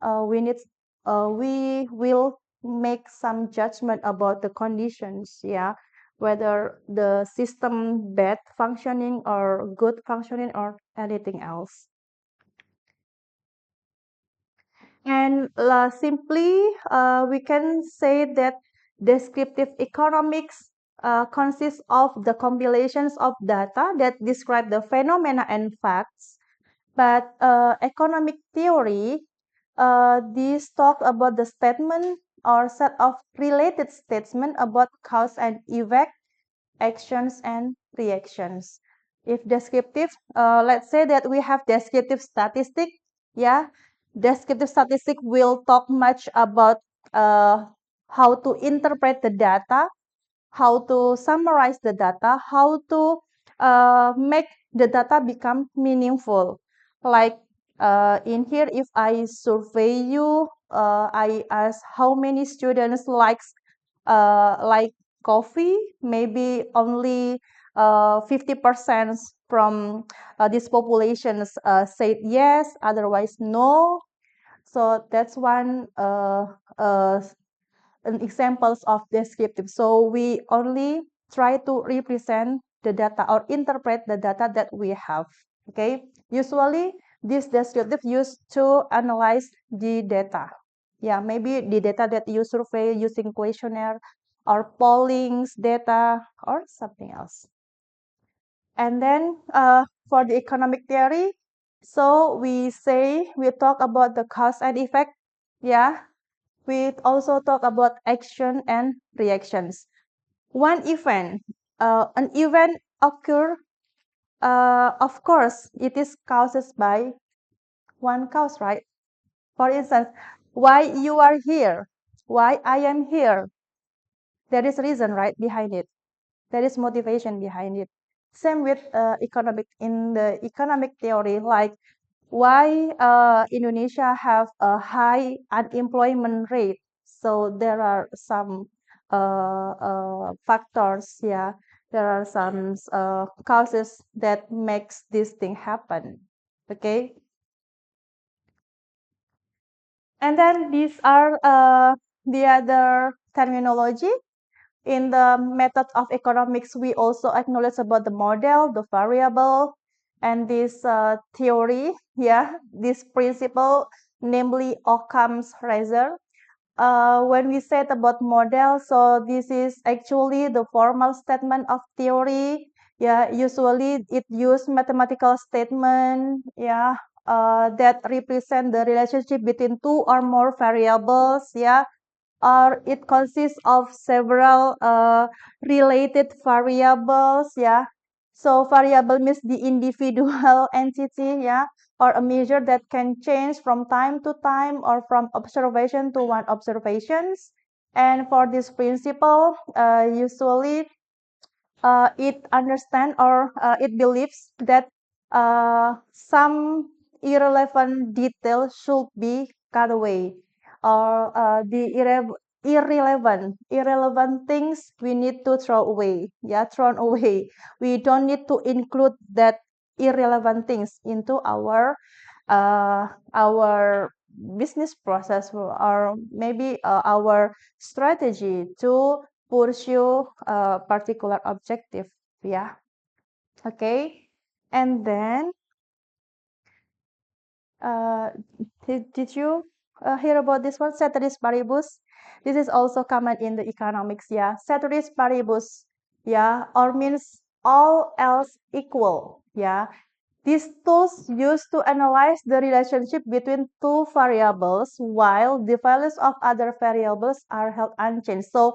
we will make some judgment about the conditions, yeah, whether the system bad functioning or good functioning or anything else. And simply, we can say that descriptive economics consists of the compilations of data that describe the phenomena and facts. But economic theory, these talk about the statement or set of related statements about cause and effect, actions and reactions. If descriptive, let's say that we have descriptive statistic, yeah, descriptive statistic will talk much about how to interpret the data, how to summarize the data, how to make the data become meaningful. Like in here, if I survey you, I ask how many students like coffee, maybe only 50% from these populations said yes, otherwise no. So that's one examples of descriptive. So we only try to represent the data or interpret the data that we have. Okay. Usually this descriptive used to analyze the data. Yeah, maybe the data that you survey using questionnaire or pollings data or something else. And then for the economic theory, so we talk about the cause and effect. Yeah, we also talk about action and reactions. An event occur. Of course, it is caused by one cause, right? For instance, why you are here, why I am here. There is reason, right, behind it. There is motivation behind it. Same with in the economic theory, like why Indonesia have a high unemployment rate. So there are some factors, yeah. There are some causes that makes this thing happen. Okay, and then these are the other terminology. In the method of economics, we also acknowledge about the model, the variable, and this theory, yeah, this principle, namely Occam's razor. When we said about model, so this is actually the formal statement of theory. Yeah, usually it use mathematical statement, yeah, that represent the relationship between two or more variables, yeah, or it consists of several related variables, yeah. So variable means the individual entity, yeah, or a measure that can change from time to time or from observation to one observations. And for this principle, usually it understand or it believes that some irrelevant detail should be cut away, or irrelevant things we need to throw away, yeah, thrown away. We don't need to include that irrelevant things into our business process, or maybe our strategy to pursue a particular objective. Yeah. Okay. And then, uh, did you hear about this one, ceteris paribus? This is also common in the economics. Yeah, ceteris paribus. Yeah, or means all else equal. Yeah, these tools used to analyze the relationship between two variables while the values of other variables are held unchanged. So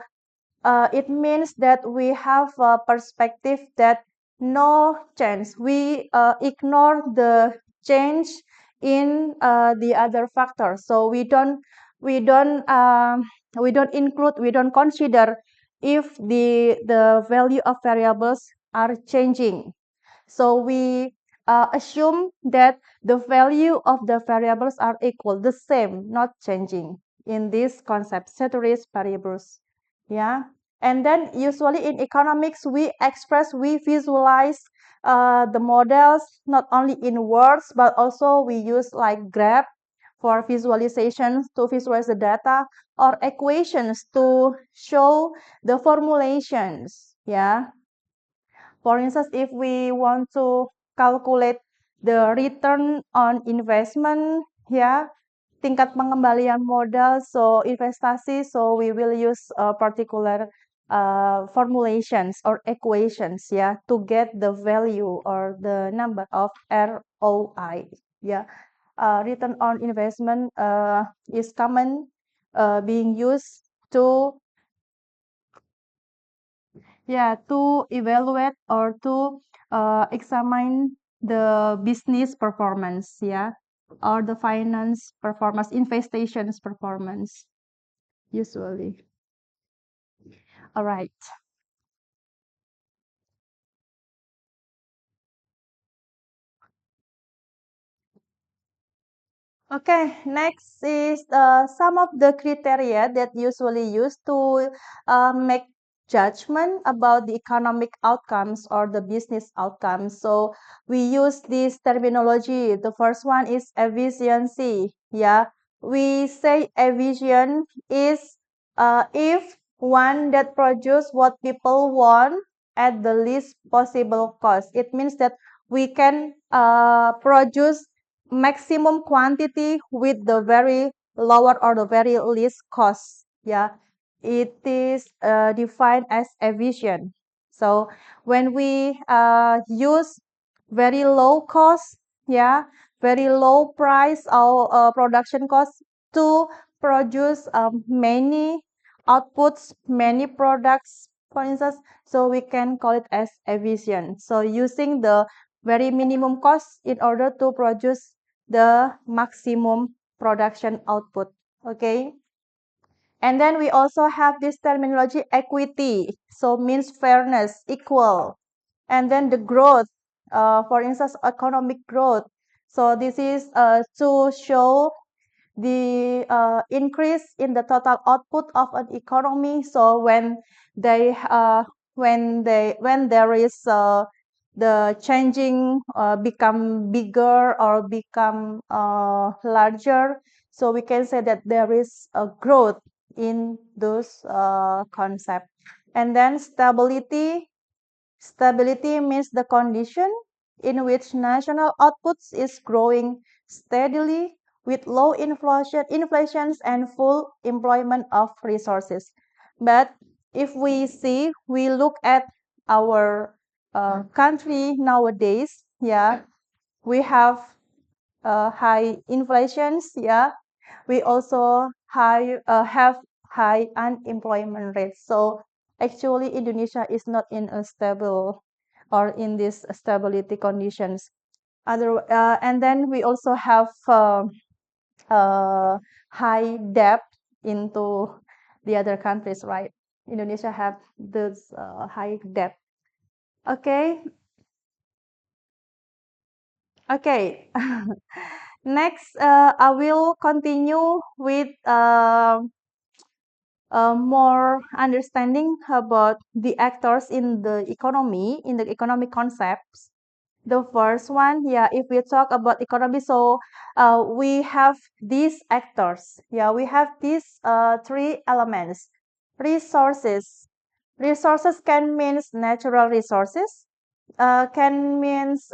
it means that we have a perspective that no change. We ignore the change in the other factors. So we don't we don't include, we don't consider if the value of variables are changing. So we assume that the value of the variables are equal, the same, not changing in this concept, ceteris paribus. Yeah. And then usually in economics, we visualize the models not only in words, but also we use like graph for visualization to visualize the data, or equations to show the formulations. Yeah. For instance, if we want to calculate the return on investment, yeah, tingkat pengembalian modal, so investasi, so we will use particular formulations or equations, yeah, to get the value or the number of ROI, yeah. Return on investment is common being used to, yeah, to evaluate or to examine the business performance, yeah, or the finance performance, investations performance, usually. All right. Okay, next is some of the criteria that usually used to make judgment about the economic outcomes or the business outcomes. So we use this terminology. The first one is efficiency. Yeah, we say efficient is if one that produce what people want at the least possible cost. It means that we can produce maximum quantity with the very lower or the very least cost. Yeah, it is defined as efficient. So when we use very low cost, yeah, very low price or production cost to produce many outputs, many products, for instance, so we can call it as efficient. So using the very minimum cost in order to produce the maximum production output. Okay. And then we also have this terminology equity. So means fairness, equal. And then the growth, for instance, economic growth. So this is to show the increase in the total output of an economy. So they when there is the changing become bigger or become larger, so we can say that there is a growth in those concepts. And then stability. Stability means the condition in which national outputs is growing steadily with low inflations and full employment of resources. But if we look at our country nowadays, yeah, we have high inflations, yeah. We also have high unemployment rate. So actually, Indonesia is not in a stable or in this stability conditions. And then we also have high debt into the other countries, right? Indonesia have this high debt. Okay, okay. Next, I will continue with more understanding about the actors in the economic concepts. The first one, yeah, if we talk about economy, so we have these actors. Yeah, we have these three elements. Resources. Resources can means natural resources, can means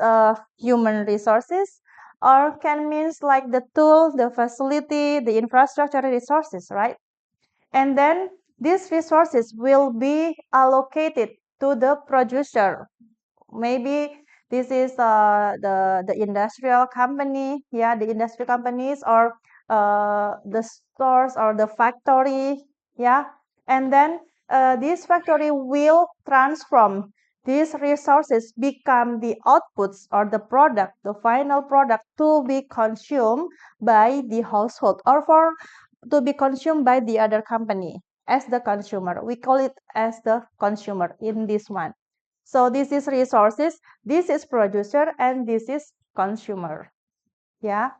human resources, or can means like the tool, the facility, the infrastructure resources, right? And then these resources will be allocated to the producer. Maybe this is the industrial company, yeah, the industrial companies or the stores or the factory, yeah. And then this factory will transform these resources become the outputs or the product, the final product to be consumed by the household or for to be consumed by the other company as the consumer. We call it as the consumer in this one. So this is resources, this is producer, and this is consumer. Yeah,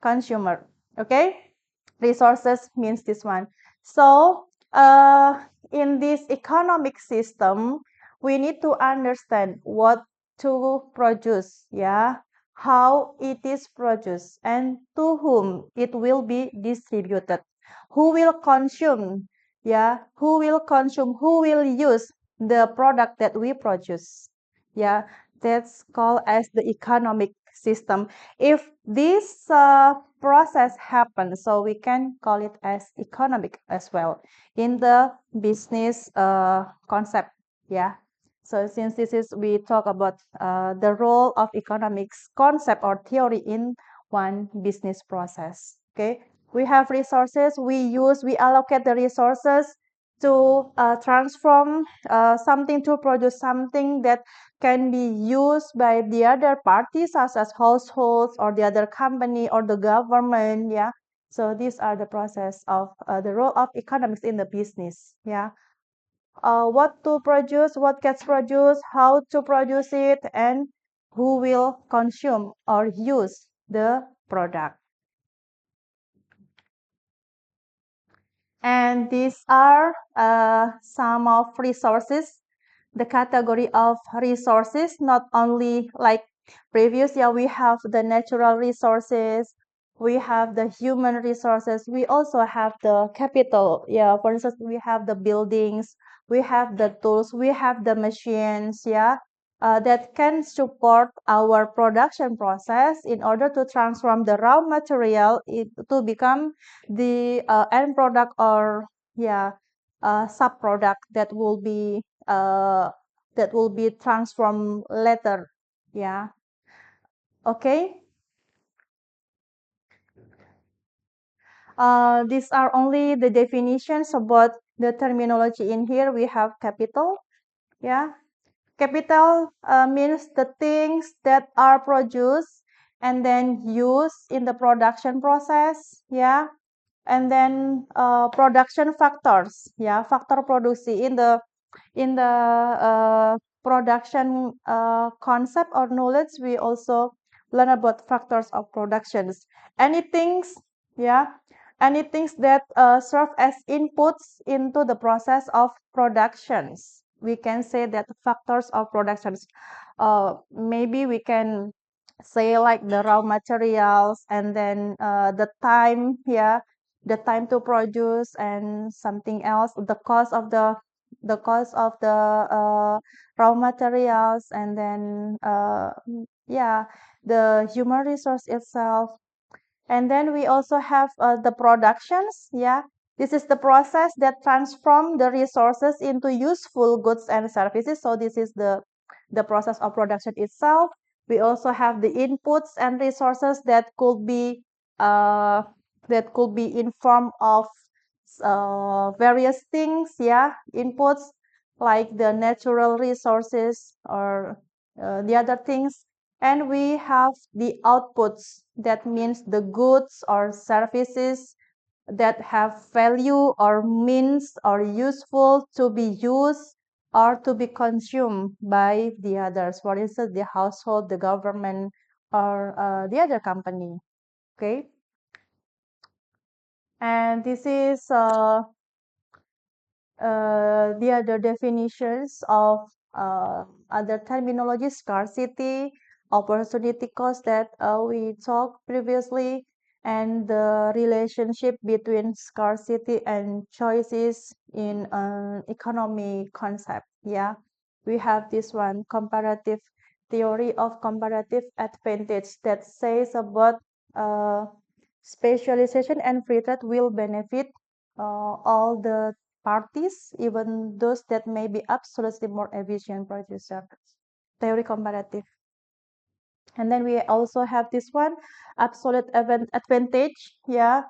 consumer. Okay, resources means this one. So in this economic system, we need to understand what to produce. Yeah, how it is produced and to whom it will be distributed. Who will consume? Yeah, who will consume? Who will use the product that we produce? Yeah, that's called as the economic system. If this process happens, so we can call it as economic as well in the business concept. Yeah. So since this is we talk about the role of economics concept or theory in one business process. Okay. We have resources, we allocate the resources to transform something to produce something that can be used by the other parties, such as households or the other company or the government. Yeah. So these are the process of the role of economics in the business. Yeah. What to produce, what gets produced, how to produce it, and who will consume or use the product. And these are some of resources, the category of resources, not only like previous, yeah, we have the natural resources, we have the human resources, we also have the capital. Yeah, for instance, we have the buildings, we have the tools, we have the machines, yeah, that can support our production process in order to transform the raw material to become the end product, or yeah, sub product that will be transformed later. Yeah. Okay. These are only the definitions about the terminology in here. We have capital. Yeah. Capital means the things that are produced and then used in the production process. Yeah. And then production factors. Yeah. Faktor produksi in the production concept or knowledge, we also learn about factors of productions. Anything, yeah, anything that serve as inputs into the process of productions. We can say that factors of productions. Maybe we can say like the raw materials, and then the time, yeah, the time to produce, and something else, the cost of the raw materials, and then yeah, the human resource itself. And then we also have the productions. Yeah, this is the process that transform the resources into useful goods and services. So this is the process of production itself. We also have the inputs and resources uh, that could be in form of various things. Yeah, inputs like the natural resources or the other things. And we have the outputs, that means the goods or services that have value or means or useful to be used or to be consumed by the others, for instance, the household, the government, or the other company. Okay. And this is the other definitions of other terminologies: scarcity, opportunity cost that we talked previously, and the relationship between scarcity and choices in an economy concept. Yeah, we have this one, comparative theory of comparative advantage, that says about uh, specialization and free trade will benefit all the parties, even those that may be absolutely more efficient producers. Theory comparative. And then we also have this one, absolute advantage. Yeah.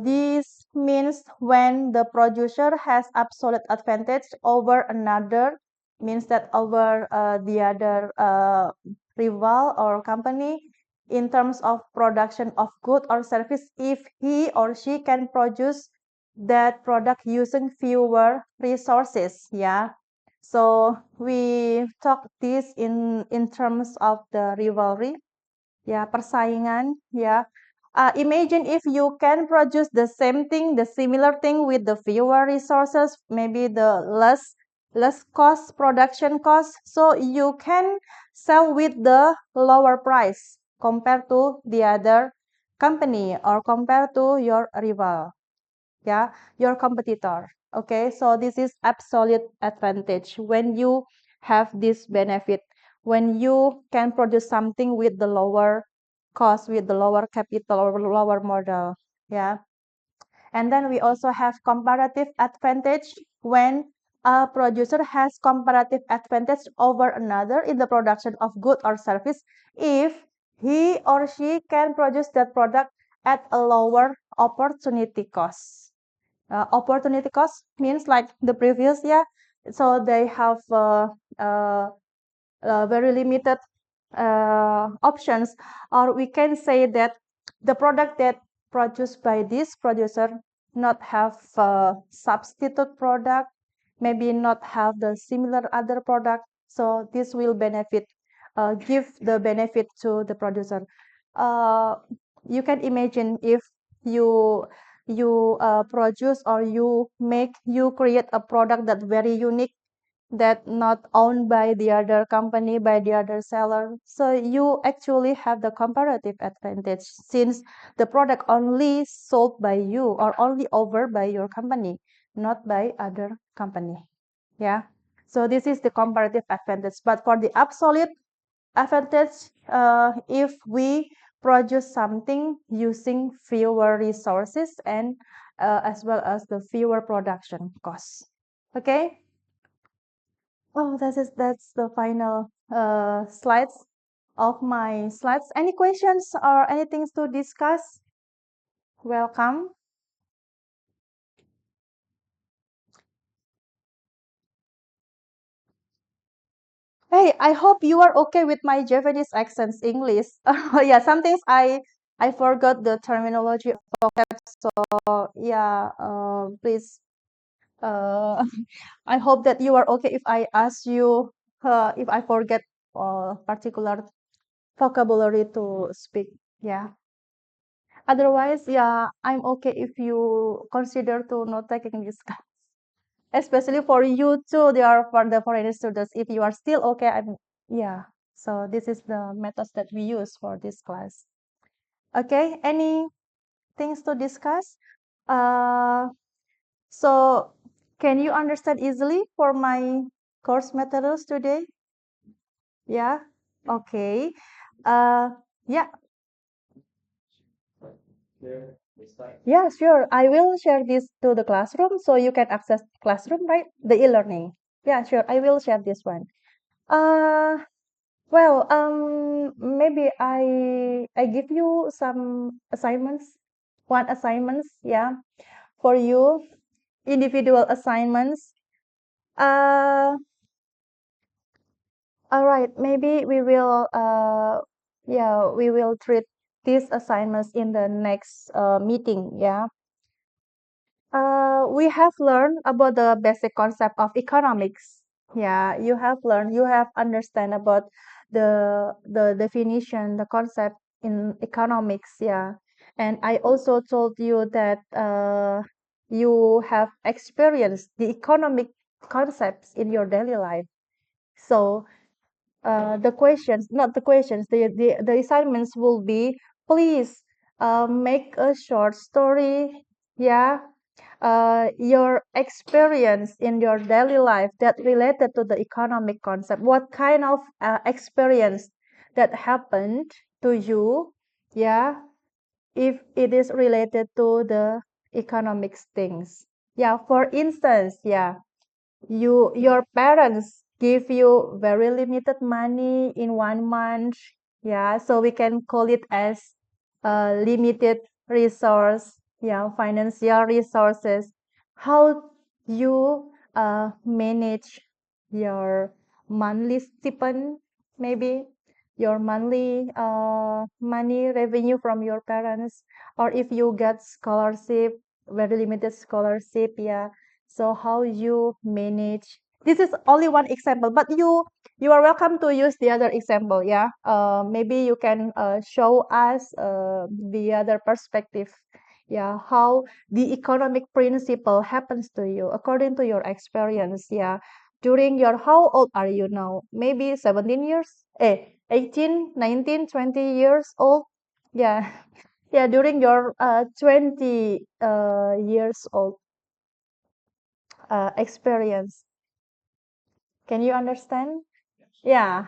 This means when the producer has absolute advantage over another, means that over the other rival or company in terms of production of good or service, if he or she can produce that product using fewer resources. Yeah. So we talk this in terms of the rivalry. Yeah, persaingan. Yeah. Imagine if you can produce the same thing, the similar thing with the fewer resources, maybe the less cost, production cost. So you can sell with the lower price compared to the other company or compared to your rival. Yeah, your competitor. Okay, so this is absolute advantage when you have this benefit, when you can produce something with the lower cost, with the lower capital or lower model. Yeah. And then we also have comparative advantage when a producer has comparative advantage over another in the production of good or service if he or she can produce that product at a lower opportunity cost. Opportunity cost means like the previous, yeah. So they have very limited options, or we can say that the product that produced by this producer not have substitute product, maybe not have the similar other product, so this will benefit, give the benefit to the producer. uh, you can imagine if you produce, or you create a product that very unique, that not owned by the other company, by the other seller. So you actually have the comparative advantage, since the product only sold by you, or only offered by your company, not by other company. Yeah. So this is the comparative advantage. But for the absolute advantage, if we produce something using fewer resources, and as well as the fewer production costs. Okay. Oh, that's the final slides of my slides. Any questions or anything to discuss? Welcome. Hey, I hope you are okay with my Japanese accents English. Yeah, sometimes I forgot the terminology of vocab, so yeah, please, uh, I hope that you are okay if I ask you, if I forget particular vocabulary to speak. Yeah. Otherwise, yeah, I'm okay if you consider to not taking this class. Especially for you too, they are for the foreign students. If you are still okay, yeah. So this is the methods that we use for this class. Okay, any things to discuss? Uh, so can you understand easily for my course materials today? Yeah. Okay. Uh, yeah. Yeah, sure. I will share this to the classroom so you can access classroom, right? The e-learning. Yeah, sure. I will share this one. Uh, maybe I give you some assignments, one assignments, yeah, for you, individual assignments. Uh, all right. Maybe we will treat these assignments in the next meeting. Yeah. We have learned about the basic concept of economics. Yeah, you have understand about the definition, the concept in economics. Yeah, and I also told you that you have experienced the economic concepts in your daily life. So the questions, not the questions, the assignments will be, please make a short story. Yeah, your experience in your daily life that related to the economic concept. What kind of experience that happened to you? Yeah, if it is related to the economics things. Yeah, for instance, yeah, your parents give you very limited money in 1 month. Yeah, so we can call it as limited resource. Yeah, financial resources. How you manage your monthly stipend, maybe your monthly money revenue from your parents, or if you get scholarship, very limited scholarship. Yeah, so how you manage, this is only one example, but you are welcome to use the other example. Yeah, maybe you can show us the other perspective. Yeah, how the economic principle happens to you according to your experience. Yeah, during your, how old are you now? Maybe 17 years, 18, 19, 20 years old. Yeah. Yeah, during your 20 years old experience. Can you understand? Yeah.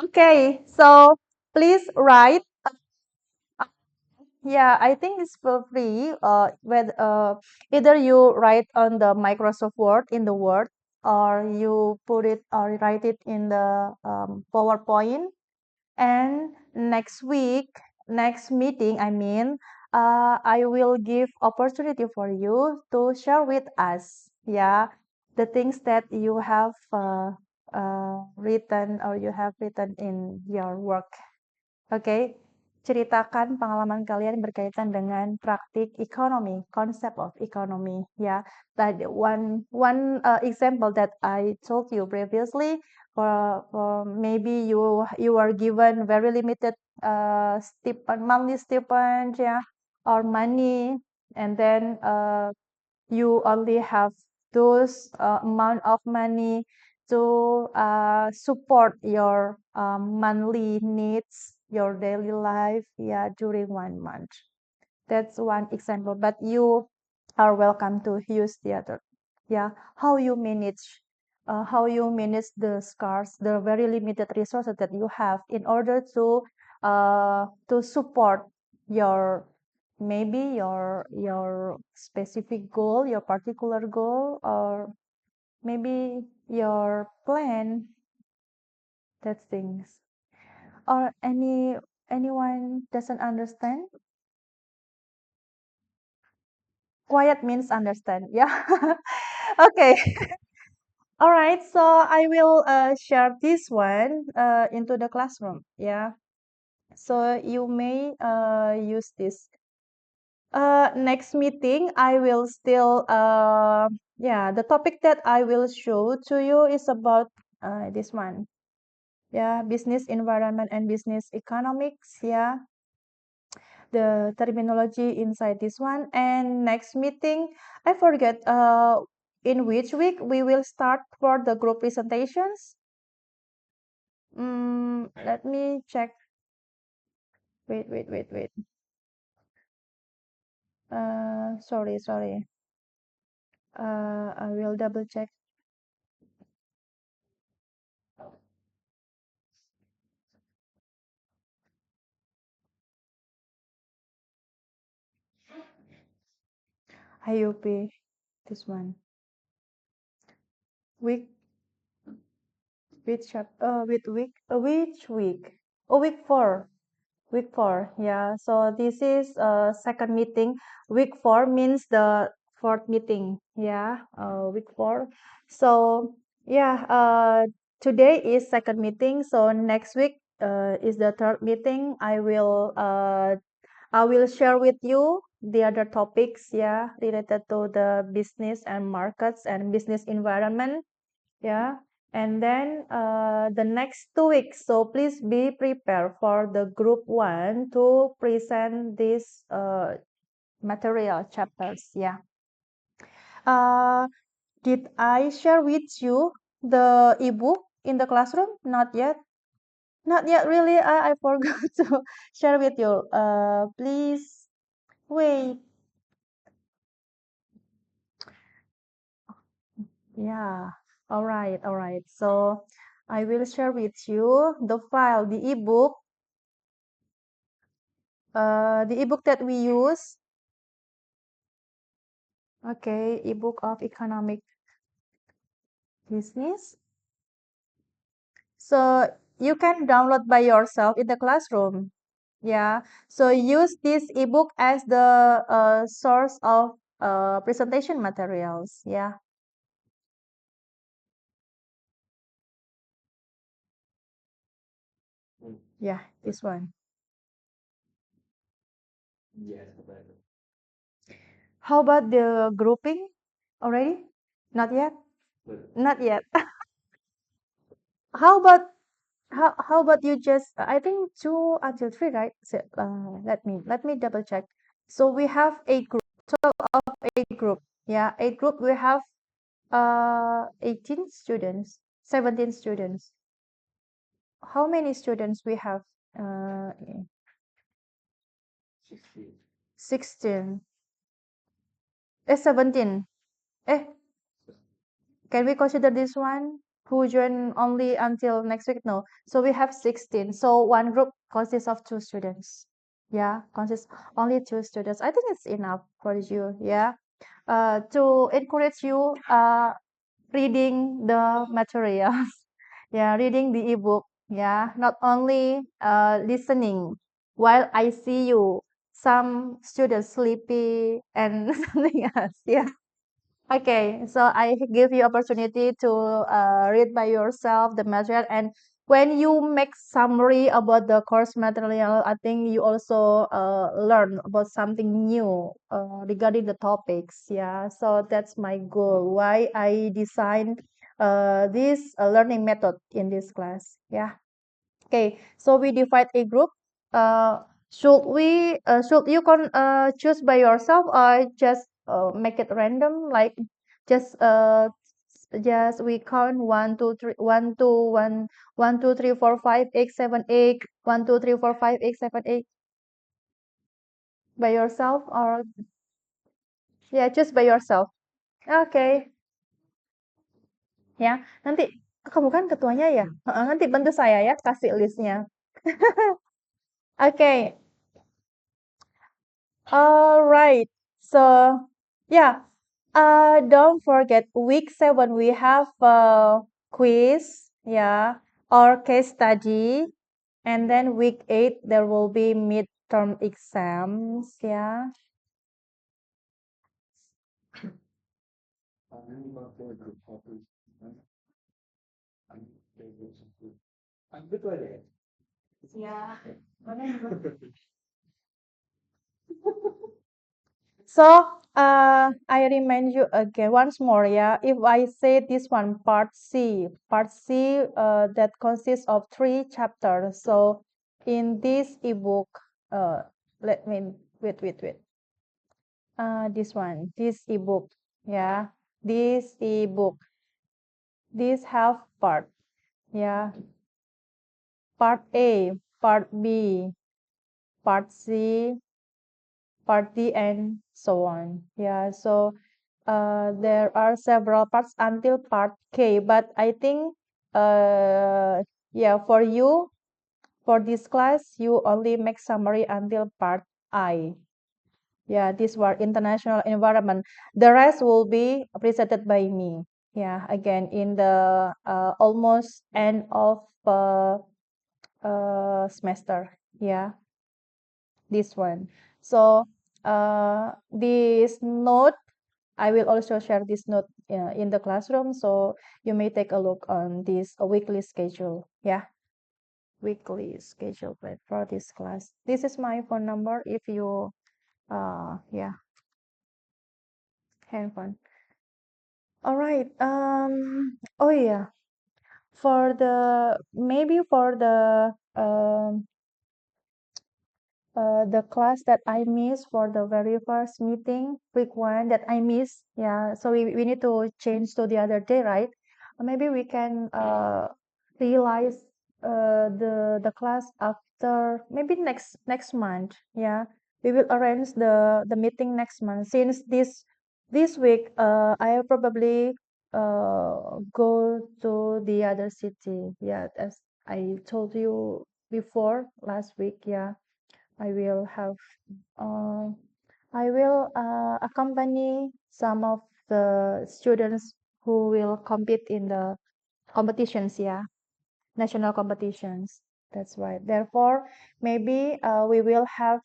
Okay. So please write. Yeah, I think it's for free. With either you write on the Microsoft Word in the Word, or you put it or write it in the PowerPoint. And next week, next meeting, I mean, I will give opportunity for you to share with us, yeah, the things that you have written or you have written in your work. Oke, ceritakan pengalaman kalian berkaitan dengan praktik ekonomi, concept of economy. Ya, tadi one example that I told you previously. For maybe you are given very limited stipend, monthly stipend, yeah, or money, and then you only have those amount of money to support your monthly needs, your daily life, yeah, during 1 month. That's one example, but you are welcome to use the other. Yeah, how you manage the scarce, the very limited resources that you have in order to support your maybe your specific goal, your particular goal, or maybe your plan. That things. Or anyone doesn't understand? Quiet means understand. Yeah. Okay. All right. So I will share this one into the classroom. Yeah. So you may use this. Next meeting, I will still yeah, the topic that I will show to you is about this one. Yeah, business environment and business economics. Yeah, the terminology inside this one. And next meeting, I forget in which week we will start for the group presentations. Let me check. Wait. Sorry. I will double check. IUP, this one. Week, which week? Oh, week four. Week four, yeah. So this is second meeting. Week four means the fourth meeting, yeah. Week four. So yeah, today is second meeting. So next week is the third meeting. I will share with you the other topics, yeah, related to the business and markets and business environment. Yeah, and then the next 2 weeks, so please be prepared for the group one to present these material chapters. Yeah. Uh, did I share with you the ebook in the classroom? Not yet. Not yet, really. I forgot to share with you. Please wait. Yeah. All right. So I will share with you the file, the ebook that we use. Okay, ebook of economic business. So you can download by yourself in the classroom. Yeah. So use this ebook as the source of presentation materials. Yeah. Yeah, this one. How about the grouping already? Not yet? Not yet. How about how about you just I think 2 until 3, right? So, let me double check. So we have 8 group, total of 8 group. Yeah, 8 group. We have 18 students, 17 students. How many students we have? Uh, 16. 17. Eh, can we consider this one? Who join only until next week? No. So we have 16. So one group consists of 2 students. Yeah, consists only 2 students. I think it's enough for you. Yeah. To encourage you reading the materials. Yeah, reading the ebook. Yeah, not only listening while I see you some students sleepy and something else. Yeah. Okay, so I give you opportunity to read by yourself the material, and when you make summary about the course material, I think you also learn about something new regarding the topics. Yeah, so that's my goal. Why I designed this learning method in this class. Yeah. Okay, so we divide a group. Should you choose by yourself or just make it random? Like just we count 1, 2, 3, 1, 2, 3, 4, 5, 6, 7, 8, 1, 2, 3, 4, 5, 6, 7, 8 by yourself, or yeah, just by yourself. Okay, ya. Nanti kamu kan ketuanya ya. Nanti bantu saya ya kasih listnya. Okay. All right. So, yeah. Don't forget week 7 we have a quiz, yeah, or case study, and then week 8 there will be midterm exams, yeah. Yeah. So, I remind you again once more, yeah. If I say this one, part C, that consists of 3 chapters. So, in this ebook, uh, let me wait. This ebook, yeah, this ebook, this half part, yeah, part A, part B, part C, part D, and so on. Yeah, so there are several parts until part K, but I think, yeah, for this class, you only make summary until part I. Yeah, these were international environment. The rest will be presented by me. Yeah, again, in the almost end of semester. Yeah, this one. So, this note, I will also share this note in the classroom, so you may take a look on this weekly schedule. Yeah, weekly schedule plan for this class. This is my phone number if you, yeah, handphone. All right. Oh yeah, for the class that I missed for the very first meeting, week 1 that I missed. Yeah, so we need to change to the other day, right? Maybe we can realize the class after maybe next month. Yeah, we will arrange the meeting next month. Since this week, I probably go to the other city. Yeah, as I told you before last week. Yeah, I will have uh, I will accompany some of the students who will compete in the competitions, yeah, national competitions. That's right. Therefore, maybe we will have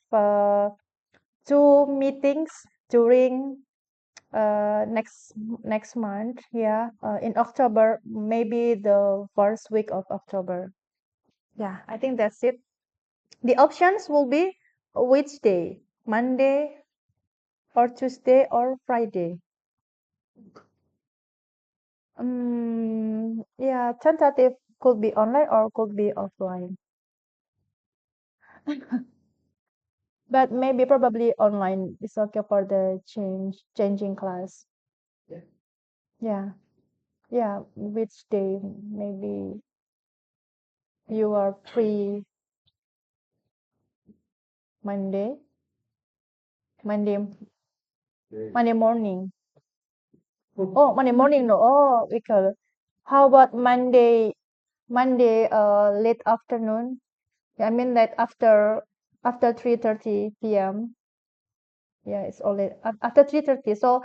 2 meetings during next month. Yeah, in October, maybe the first week of October. Yeah, I think that's it. The options will be which day? Monday or Tuesday or Friday? Yeah, tentative could be online or could be offline. But maybe probably online is okay for the changing class. Yeah. Yeah, which day maybe you are free Monday? Monday Monday morning. Oh, Monday morning, no. Oh, because how about Monday late afternoon? Yeah, I mean like after 3:30 p.m. Yeah, it's only after 3:30. So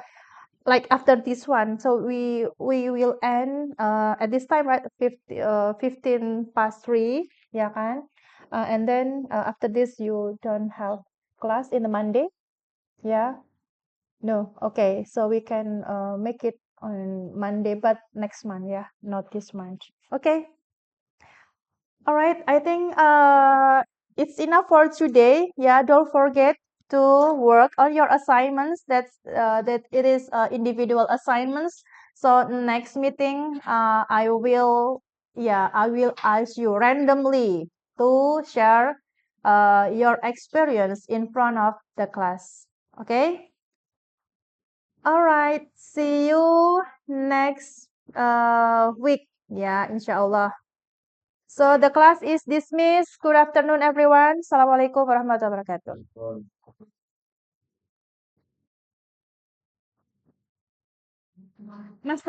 like after this one, so we will end at this time, right? 15 past 3, yeah kan? And then after this you don't have class in the Monday, yeah. No, okay. So we can make it on Monday, but next month, yeah, not this month. Okay. All right. I think it's enough for today. Yeah, don't forget to work on your assignments. That it is individual assignments. So next meeting, I will ask you randomly to share your experience in front of the class. Okay? All right. See you next week. Yeah, inshallah. So the class is dismissed. Good afternoon, everyone. Assalamualaikum warahmatullahi wabarakatuh. Mas